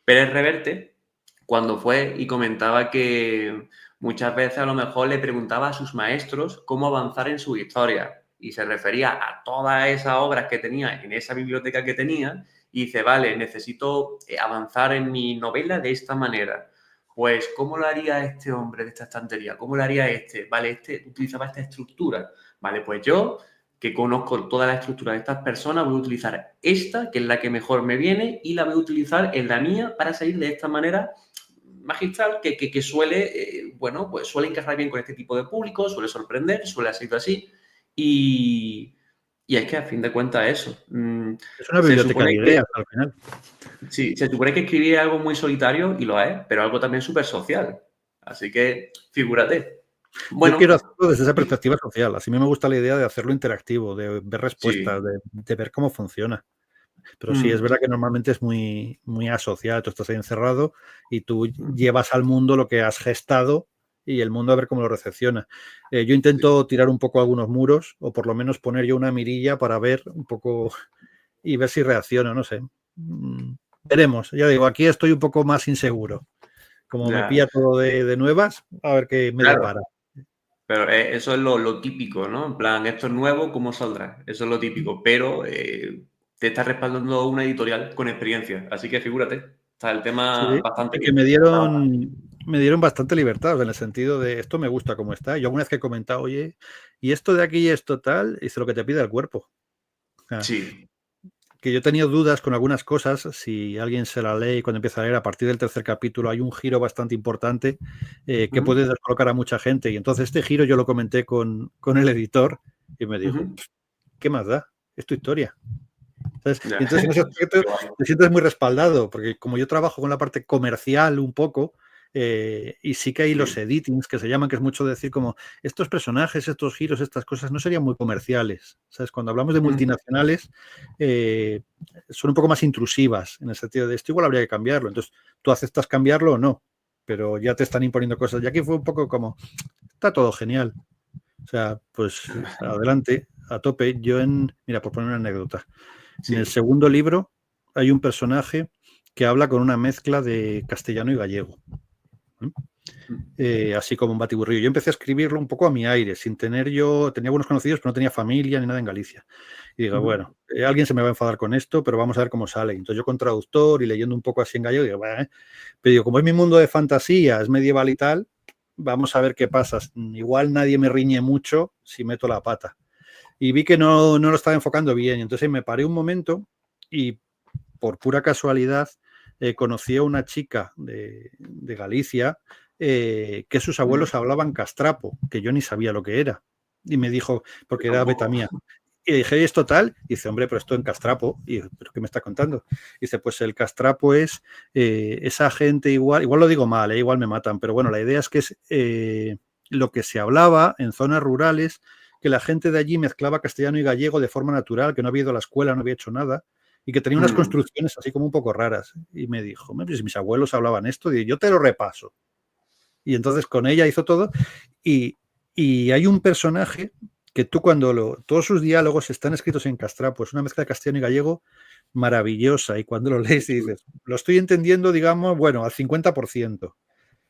Pérez Reverte, cuando fue y comentaba que muchas veces a lo mejor le preguntaba a sus maestros cómo avanzar en su historia y se refería a todas esas obras que tenía en esa biblioteca que tenía y dice, vale, necesito avanzar en mi novela de esta manera. Pues, ¿cómo lo haría este hombre de esta estantería? ¿Cómo lo haría este? Vale, este utilizaba esta estructura. Vale, pues yo, que conozco toda la estructura de estas personas, voy a utilizar esta, que es la que mejor me viene, y la voy a utilizar en la mía para salir de esta manera magistral que suele, bueno, pues suele encajar bien con este tipo de público, suele sorprender, suele ser así. Y es que a fin de cuentas eso. Es una biblioteca de ideas al final. Sí, se supone que escribir es algo muy solitario y lo es, pero algo también súper social. Así que figúrate. Bueno, yo quiero hacerlo desde esa perspectiva social. Así me gusta la idea de hacerlo interactivo, de ver respuestas, de ver cómo funciona. Pero sí, es verdad que normalmente es muy, muy asociado. Tú estás ahí encerrado y tú llevas al mundo lo que has gestado y el mundo a ver cómo lo recepciona. Yo intento tirar un poco algunos muros o por lo menos poner yo una mirilla para ver un poco y ver si reacciona, no sé. Veremos. Ya digo, aquí estoy un poco más inseguro. Como me pilla todo de nuevas, a ver qué me depara. Pero eso es lo típico, ¿no? En plan, esto es nuevo, ¿cómo saldrá? Eso es lo típico. Pero te está respaldando una editorial con experiencia. Así que figúrate, está el tema bastante bien. Que me dieron bastante libertad en el sentido de esto me gusta como está. Yo alguna vez que he comentado, oye, y esto de aquí y esto tal, es lo que te pide el cuerpo. Sí. Que yo he tenido dudas con algunas cosas, si alguien se la lee y cuando empieza a leer a partir del tercer capítulo hay un giro bastante importante que Ujú, puede descolocar a mucha gente. Y entonces este giro yo lo comenté con el editor y me dijo, ujú. ¿qué más da? Es tu historia. ¿Sabes? Ya. Y entonces en ese aspecto Qué guay. te sientes muy respaldado, porque como yo trabajo con la parte comercial un poco, y sí que hay los Sí. editings que se llaman, que es mucho decir como estos personajes, estos giros, estas cosas no serían muy comerciales. ¿Sabes? Cuando hablamos de Ujú. multinacionales, eh, son un poco más intrusivas, en el sentido de esto igual habría que cambiarlo. Entonces, tú aceptas cambiarlo o no, pero ya te están imponiendo cosas. Y aquí fue un poco como, está todo genial. O sea, pues adelante, a tope. Mira, por poner una anécdota. En el Sí. segundo libro hay un personaje que habla con una mezcla de castellano y gallego, ¿eh? Así como un batiburrillo. Yo empecé a escribirlo un poco a mi aire, sin tener tenía buenos conocidos, pero no tenía familia ni nada en Galicia. Y digo, Ujú. bueno, alguien se me va a enfadar con esto, pero vamos a ver cómo sale. Entonces yo con traductor y leyendo un poco así en gallego, digo, bueno, pero digo, como es mi mundo de fantasía, es medieval y tal, vamos a ver qué pasa. Igual nadie me riñe mucho si meto la pata. Y vi que no lo estaba enfocando bien. Entonces me paré un momento y por pura casualidad conocí a una chica de Galicia que sus Mm. abuelos hablaban castrapo, que yo ni sabía lo que era. Y me dijo, Yo porque era beta tampoco. mía. Y le dije, ¿es total? Y dice, hombre, pero esto en castrapo. Y yo, ¿pero qué me está contando? Y dice, pues el castrapo es esa gente igual lo digo mal, igual me matan, pero bueno, la idea es que es lo que se hablaba en zonas rurales, que la gente de allí mezclaba castellano y gallego de forma natural, que no había ido a la escuela, no había hecho nada, y que tenía unas Mm. construcciones así como un poco raras. Y me dijo, si mis abuelos hablaban esto, y yo te lo repaso. Y entonces con ella hizo todo. Y, y hay un personaje que tú todos sus diálogos están escritos en castrapo, es una mezcla de castellano y gallego maravillosa. Y cuando lo Qué lees y chulo. dices, lo estoy entendiendo, digamos, bueno, al 50%.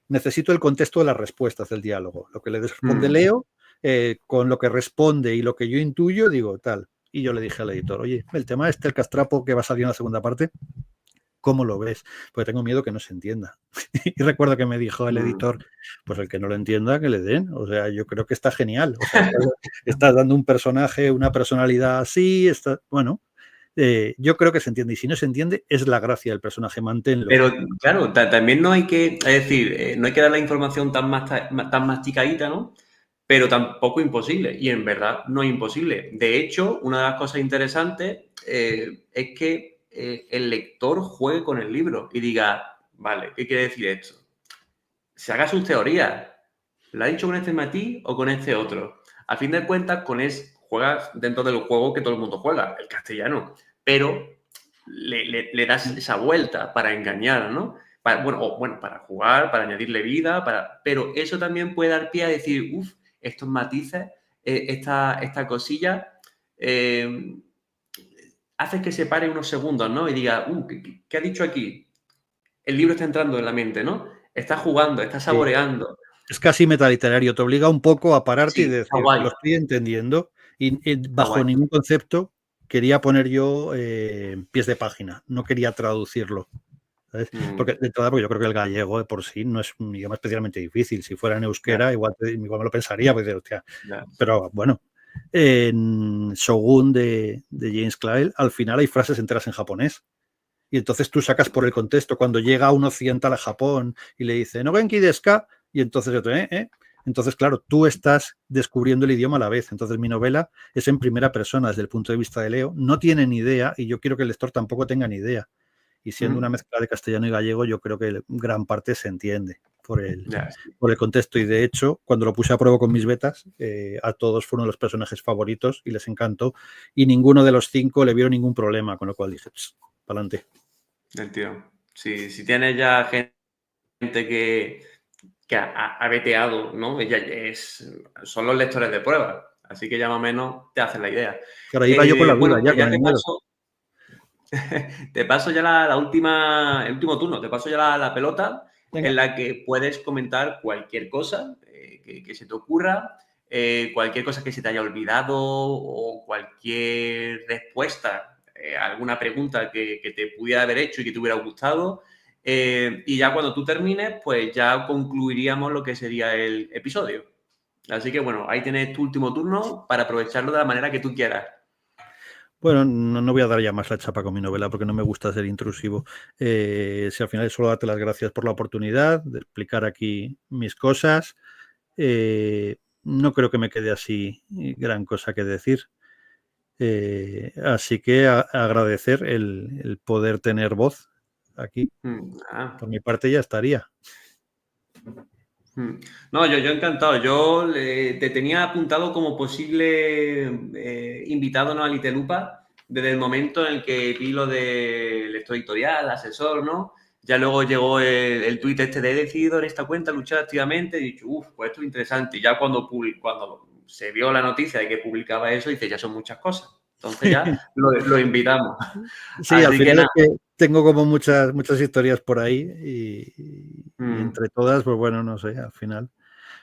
Necesito el contexto de las respuestas del diálogo. Lo que le responde Mm. Leo, con lo que responde y lo que yo intuyo, digo tal. Y yo le dije al editor, oye, el tema el castrapo que va a salir en la segunda parte, ¿cómo lo ves? Porque tengo miedo que no se entienda. Y recuerdo que me dijo el Mm. editor, pues el que no lo entienda, que le den. O sea, yo creo que está genial. O sea, estás dando un personaje, una personalidad así, bueno, yo creo que se entiende. Y si no se entiende, es la gracia del personaje, manténlo. Pero claro, también no hay que, es decir, no hay que dar la información tan masticadita, ¿no? Pero tampoco imposible. Y en verdad no es imposible. De hecho, una de las cosas interesantes es que el lector juegue con el libro y diga, vale, ¿qué quiere decir esto? Se haga sus teorías. ¿Lo ha dicho con este matiz o con este otro? A fin de cuentas, juegas dentro del juego que todo el mundo juega, el castellano. Pero le das esa vuelta para engañar, ¿no? Para jugar, para añadirle vida, pero eso también puede dar pie a decir, uff, estos matices, esta cosilla, eh, hace que se pare unos segundos, ¿no? Y diga, ¿qué ha dicho aquí? El libro está entrando en la mente, ¿no? Está jugando, está Sí. saboreando. Es casi metaliterario, te obliga un poco a pararte y Sí, está decir, guay, lo estoy entendiendo y está bajo guay. ningún concepto quería poner yo pies de página, no quería traducirlo, ¿sabes? Mm, Porque yo creo que el gallego de por sí no es un idioma especialmente difícil. Si fuera en ya, euskera, igual me lo pensaría, pues, hostia. ya. Pero bueno, en Shogun de James Clavell, al final hay frases enteras en japonés. Y entonces tú sacas por el contexto cuando llega un occidental a Japón y le dice, no genki desu ka, y entonces otro, Entonces, claro, tú estás descubriendo el idioma a la vez. Entonces, mi novela es en primera persona desde el punto de vista de Leo. No tiene ni idea y yo quiero que el lector tampoco tenga ni idea. Y siendo una Mm, mezcla de castellano y gallego, yo creo que gran parte se entiende por el, ya, sí. por el contexto. Y de hecho, cuando lo puse a prueba con mis betas, a todos fueron los personajes favoritos y les encantó. Y ninguno de los 5 le vieron ningún problema, con lo cual dije, para adelante. Del tío. Si tienes ya gente que ha veteado, ¿no? Son los lectores de prueba. Así que ya más o menos te hacen la idea. Claro, ahí va yo con la duda, Bueno, ya pues con ya el miedo. te paso ya el último turno, te paso ya la pelota en Venga. la que puedes comentar cualquier cosa que se te ocurra, cualquier cosa que se te haya olvidado o cualquier respuesta a alguna pregunta que te pudiera haber hecho y que te hubiera gustado. Y ya cuando tú termines, pues ya concluiríamos lo que sería el episodio. Así que bueno, ahí tienes tu último turno para aprovecharlo de la manera que tú quieras. Bueno, no voy a dar ya más la chapa con mi novela porque no me gusta ser intrusivo. Si al final solo darte las gracias por la oportunidad de explicar aquí mis cosas. No creo que me quede así gran cosa que decir. Así que agradecer el poder tener voz aquí. Ah. Por mi parte ya estaría. No, yo encantado. Yo te tenía apuntado como posible invitado, ¿no?, a Litelupa desde el momento en el que vi lo del lector editorial, asesor, ¿no? Ya luego llegó el tuit este de he decidido en esta cuenta luchar activamente y he dicho, pues esto es interesante. Y ya cuando se vio la noticia de que publicaba eso, dice, ya son muchas cosas. Entonces ya lo invitamos. Sí, al Así que final es nada. que tengo como muchas historias por ahí y Mm, entre todas, pues bueno, no sé, al final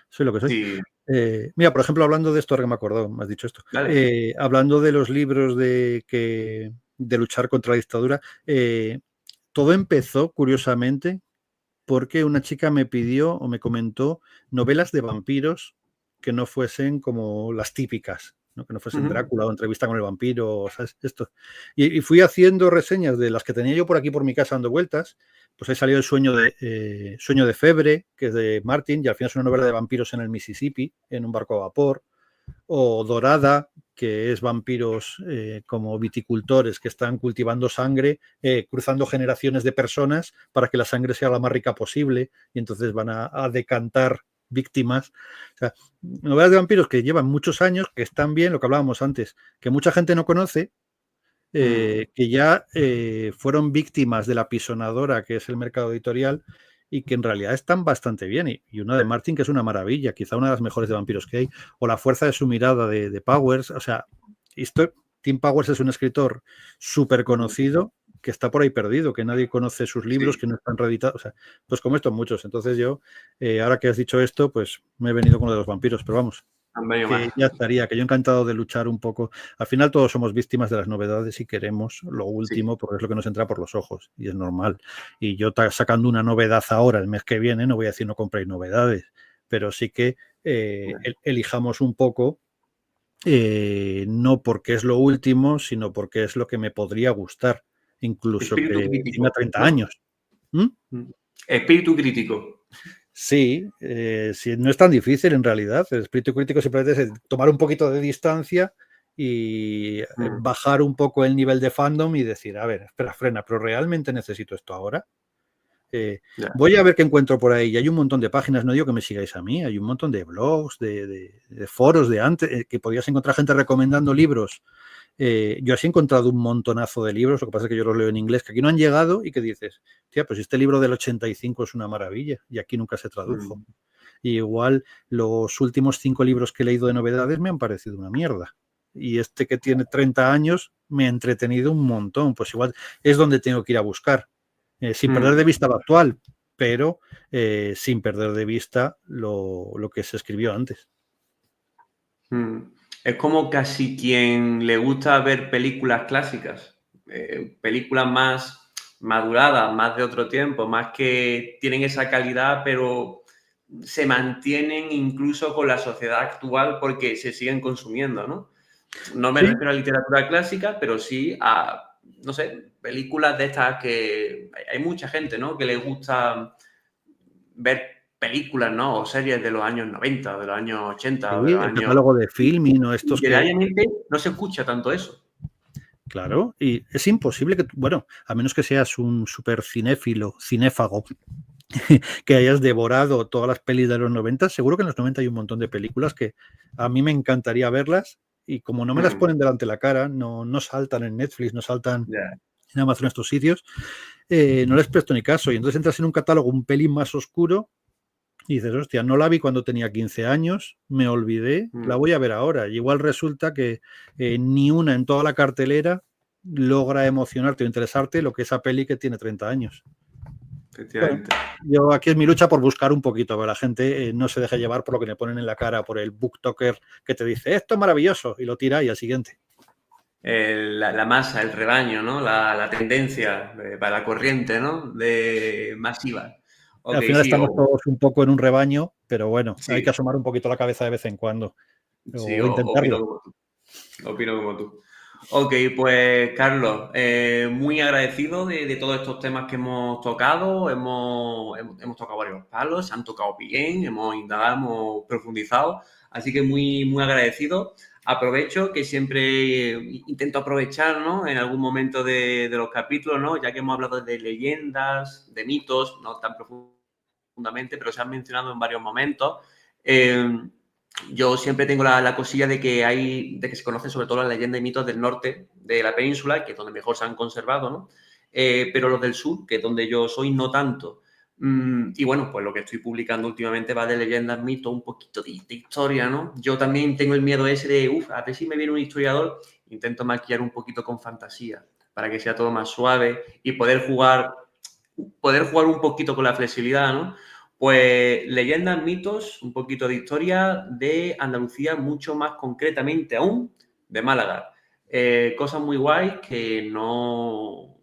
soy lo que soy. sí, Mira, por ejemplo, hablando de esto, ahora que me he acordado, me has dicho esto, dale. hablando de los libros de luchar contra la dictadura, todo empezó, curiosamente, porque una chica me pidió o me comentó novelas de vampiros que no fuesen como las típicas, ¿no? Que no fuesen Ujú. Drácula o Entrevista con el vampiro, ¿sabes? Esto. Y fui haciendo reseñas de las que tenía yo por aquí por mi casa dando vueltas. Pues he salido el Sueño de Febre, que es de Martin, y al final es una novela de vampiros en el Mississippi, en un barco a vapor, o Dorada, que es vampiros como viticultores que están cultivando sangre, cruzando generaciones de personas para que la sangre sea la más rica posible y entonces van a decantar víctimas. O sea, novelas de vampiros que llevan muchos años, que están bien, lo que hablábamos antes, que mucha gente no conoce, Mm, que ya fueron víctimas de la pisonadora que es el mercado editorial y que en realidad están bastante bien. Y una de Martin que es una maravilla, quizá una de las mejores de vampiros que hay, o La fuerza de su mirada de Powers. O sea, Tim Powers es un escritor súper mm, conocido que está por ahí perdido, que nadie conoce sus libros, sí, que no están reeditados. O sea, pues como estos muchos. Entonces yo, ahora que has dicho esto, pues me he venido con lo de los vampiros, pero vamos, han venido que más. ya estaría, que yo encantado de luchar un poco. Al final todos somos víctimas de las novedades y queremos lo Sí. último porque es lo que nos entra por los ojos y es normal. Y yo sacando una novedad ahora, el mes que viene, no voy a decir no compréis novedades, pero sí que elijamos un poco, no porque es lo último, sino porque es lo que me podría gustar, incluso Espíritu que tenga crítico, 30 ¿no? años. ¿Mm? Mm. Espíritu crítico. Sí, sí, no es tan difícil en realidad. El espíritu crítico simplemente es tomar un poquito de distancia y Mm, bajar un poco el nivel de fandom y decir, a ver, espera, frena, pero ¿realmente necesito esto ahora? ya. Voy a ver qué encuentro por ahí. Y hay un montón de páginas, no digo que me sigáis a mí, hay un montón de blogs, de foros de antes, que podías encontrar gente recomendando libros. Yo así he encontrado un montonazo de libros, lo que pasa es que yo los leo en inglés, que aquí no han llegado y que dices, tía, pues este libro del 85 es una maravilla y aquí nunca se tradujo. Mm, Y igual los últimos 5 libros que he leído de novedades me han parecido una mierda. Y este que tiene 30 años me ha entretenido un montón. Pues igual es donde tengo que ir a buscar, sin perder mm, de vista lo actual, pero sin perder de vista lo que se escribió antes. mm. Es como casi quien le gusta ver películas clásicas, películas más maduradas, más de otro tiempo, más que tienen esa calidad, pero se mantienen incluso con la sociedad actual porque se siguen consumiendo, ¿no? No me Sí, refiero a literatura clásica, pero sí a, no sé, películas de estas que hay mucha gente, ¿no?, que le gusta ver películas, ¿no?, o series de los años 90, de los años 80 o de sí, los el años... catálogo de Y Filmin o estos que, literalmente no se escucha tanto eso. claro, y es imposible que, bueno, a menos que seas un súper cinéfilo, cinéfago, que hayas devorado todas las pelis de los 90, seguro que en los 90 hay un montón de películas que a mí me encantaría verlas y como no me las Mm, ponen delante de la cara, no saltan en Netflix, no saltan ya. en Amazon, estos sitios, no les presto ni caso. Y entonces entras en un catálogo un pelín más oscuro y dices, hostia, no la vi cuando tenía 15 años, me olvidé, la Mm, voy a ver ahora. Y igual resulta que ni una en toda la cartelera logra emocionarte o interesarte lo que esa peli que tiene 30 años. Bueno, efectivamente. yo aquí es mi lucha por buscar un poquito, pero la gente no se deja llevar por lo que le ponen en la cara, por el booktoker que te dice, esto es maravilloso, y lo tira y al siguiente. La masa, el rebaño, ¿no? La tendencia para la corriente, ¿no?, de masiva. Ok, Al final sí, estamos todos un poco en un rebaño, pero bueno, hay que sí, asomar un poquito la cabeza de vez en cuando, sí, o opino intentarlo. como tú. Opino como tú. Ok, pues Carlos, muy agradecido de todos estos temas que hemos tocado. Hemos tocado varios palos, se han tocado bien, hemos indagado, hemos profundizado. Así que muy agradecido. Aprovecho que siempre intento aprovechar, ¿no? En algún momento de los capítulos, ¿no? Ya que hemos hablado de leyendas, de mitos, no tan profundamente, pero se han mencionado en varios momentos. Eh, yo siempre tengo la cosilla de que se conocen sobre todo las leyendas y mitos del norte de la península, que es donde mejor se han conservado, ¿no? Pero los del sur, que es donde yo soy, no tanto. Y bueno, pues lo que estoy publicando últimamente va de leyendas, mitos, un poquito de historia, ¿no? Yo también tengo el miedo ese de, a ver si me viene un historiador, intento maquillar un poquito con fantasía, para que sea todo más suave y poder jugar un poquito con la flexibilidad, ¿no? Pues leyendas, mitos, un poquito de historia de Andalucía, mucho más concretamente aún de Málaga. Cosas muy guays que no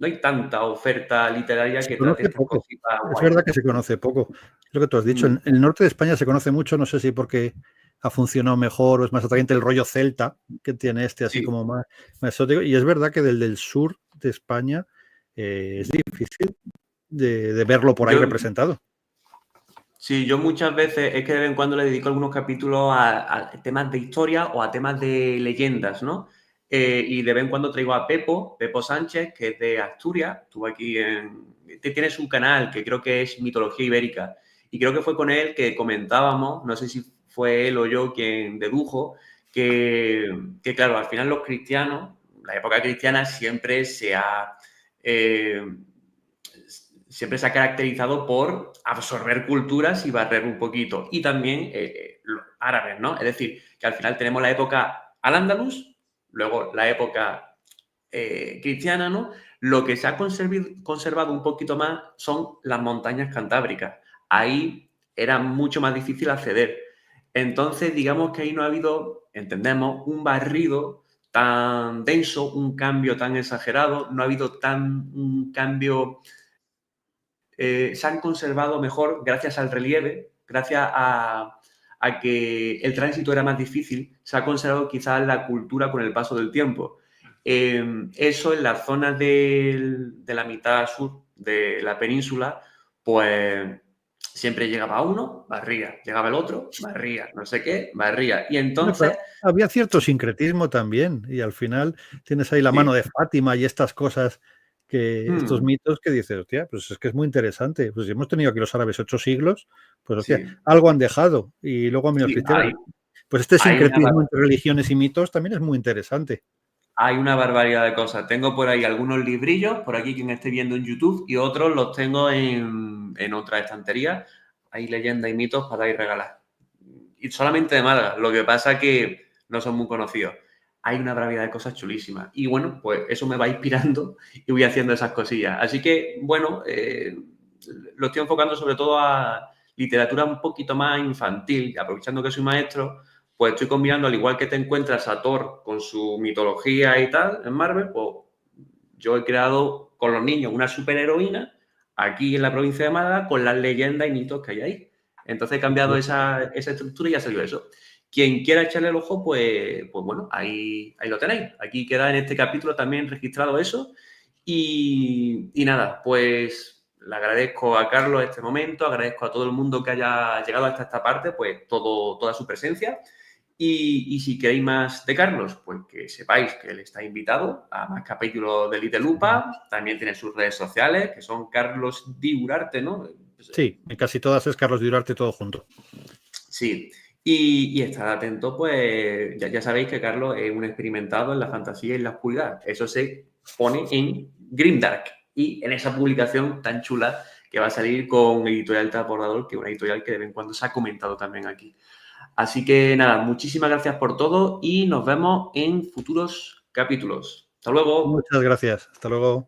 hay tanta oferta literaria Se que trate conoce estas poco. cositas Es guays. verdad que se conoce poco. Es lo que tú has dicho. Mm, En el norte de España se conoce mucho, no sé si porque ha funcionado mejor o es más atrayente el rollo celta que tiene este así sí, como más exótico. Y es verdad que del sur de España es difícil de verlo por ahí yo, representado. sí, yo muchas veces es que de vez en cuando le dedico algunos capítulos a temas de historia o a temas de leyendas, ¿no? Y de vez en cuando traigo a Pepo Sánchez, que es de Asturias, estuvo aquí tienes un canal que creo que es Mitología Ibérica, y creo que fue con él que comentábamos, no sé si fue él o yo quien dedujo, que claro, al final los cristianos, la época cristiana eh, siempre se ha caracterizado por absorber culturas y barrer un poquito. Y también los árabes, ¿no? Es decir, que al final tenemos la época al-Ándalus, luego la época cristiana, ¿no? Lo que se ha conservado un poquito más son las montañas cantábricas. Ahí era mucho más difícil acceder. Entonces, digamos que ahí no ha habido, entendemos, un barrido tan denso, un cambio tan exagerado, no ha habido un cambio se han conservado mejor gracias al relieve, gracias a que el tránsito era más difícil, se ha conservado quizás la cultura con el paso del tiempo. Eso en las zonas de la mitad sur de la península, pues siempre llegaba uno, barría, llegaba el otro, barría, no sé qué, barría. Y Bueno, pero entonces, había cierto sincretismo también, y al final tienes ahí la sí, mano de Fátima y estas cosas, estos hmm, mitos que dices, hostia, pues es que es muy interesante. Pues si hemos tenido aquí los árabes 8 siglos, pues hostia, sí, algo han dejado. Y luego han venido los sí, cristianos. Pues este hay una sincretismo entre religiones y mitos también es muy interesante. Hay una barbaridad de cosas. Tengo por ahí algunos librillos, por aquí quien esté viendo en YouTube, y otros los tengo en otra estantería. Hay leyendas y mitos para ir regalar. Y solamente de Málaga. Lo que pasa es que no son muy conocidos. Hay una barbaridad de cosas chulísimas. Y bueno, pues eso me va inspirando y voy haciendo esas cosillas. Así que, bueno, lo estoy enfocando sobre todo a literatura un poquito más infantil, aprovechando que soy maestro pues estoy combinando, al igual que te encuentras a Thor con su mitología y tal en Marvel, pues yo he creado con los niños una superheroína aquí en la provincia de Málaga con las leyendas y mitos que hay ahí. Entonces he cambiado esa estructura y ya salió eso. Quien quiera echarle el ojo, pues bueno, ahí lo tenéis. Aquí queda en este capítulo también registrado eso. Y nada, pues le agradezco a Carlos este momento, agradezco a todo el mundo que haya llegado hasta esta parte, pues toda su presencia. Y si queréis más de Carlos, pues que sepáis que él está invitado a más capítulos de Little Lupa. También tiene sus redes sociales, que son Carlos Diurarte, ¿no? Sí, en casi todas es Carlos Durarte todo junto. Sí. Y estad atento, pues ya sabéis que Carlos es un experimentado en la fantasía y en la oscuridad. Eso se pone en Grimdark y en esa publicación tan chula que va a salir con Editorial Transbordador, que es una editorial que de vez en cuando se ha comentado también aquí. Así que nada, muchísimas gracias por todo y nos vemos en futuros capítulos. Hasta luego. Muchas gracias. Hasta luego.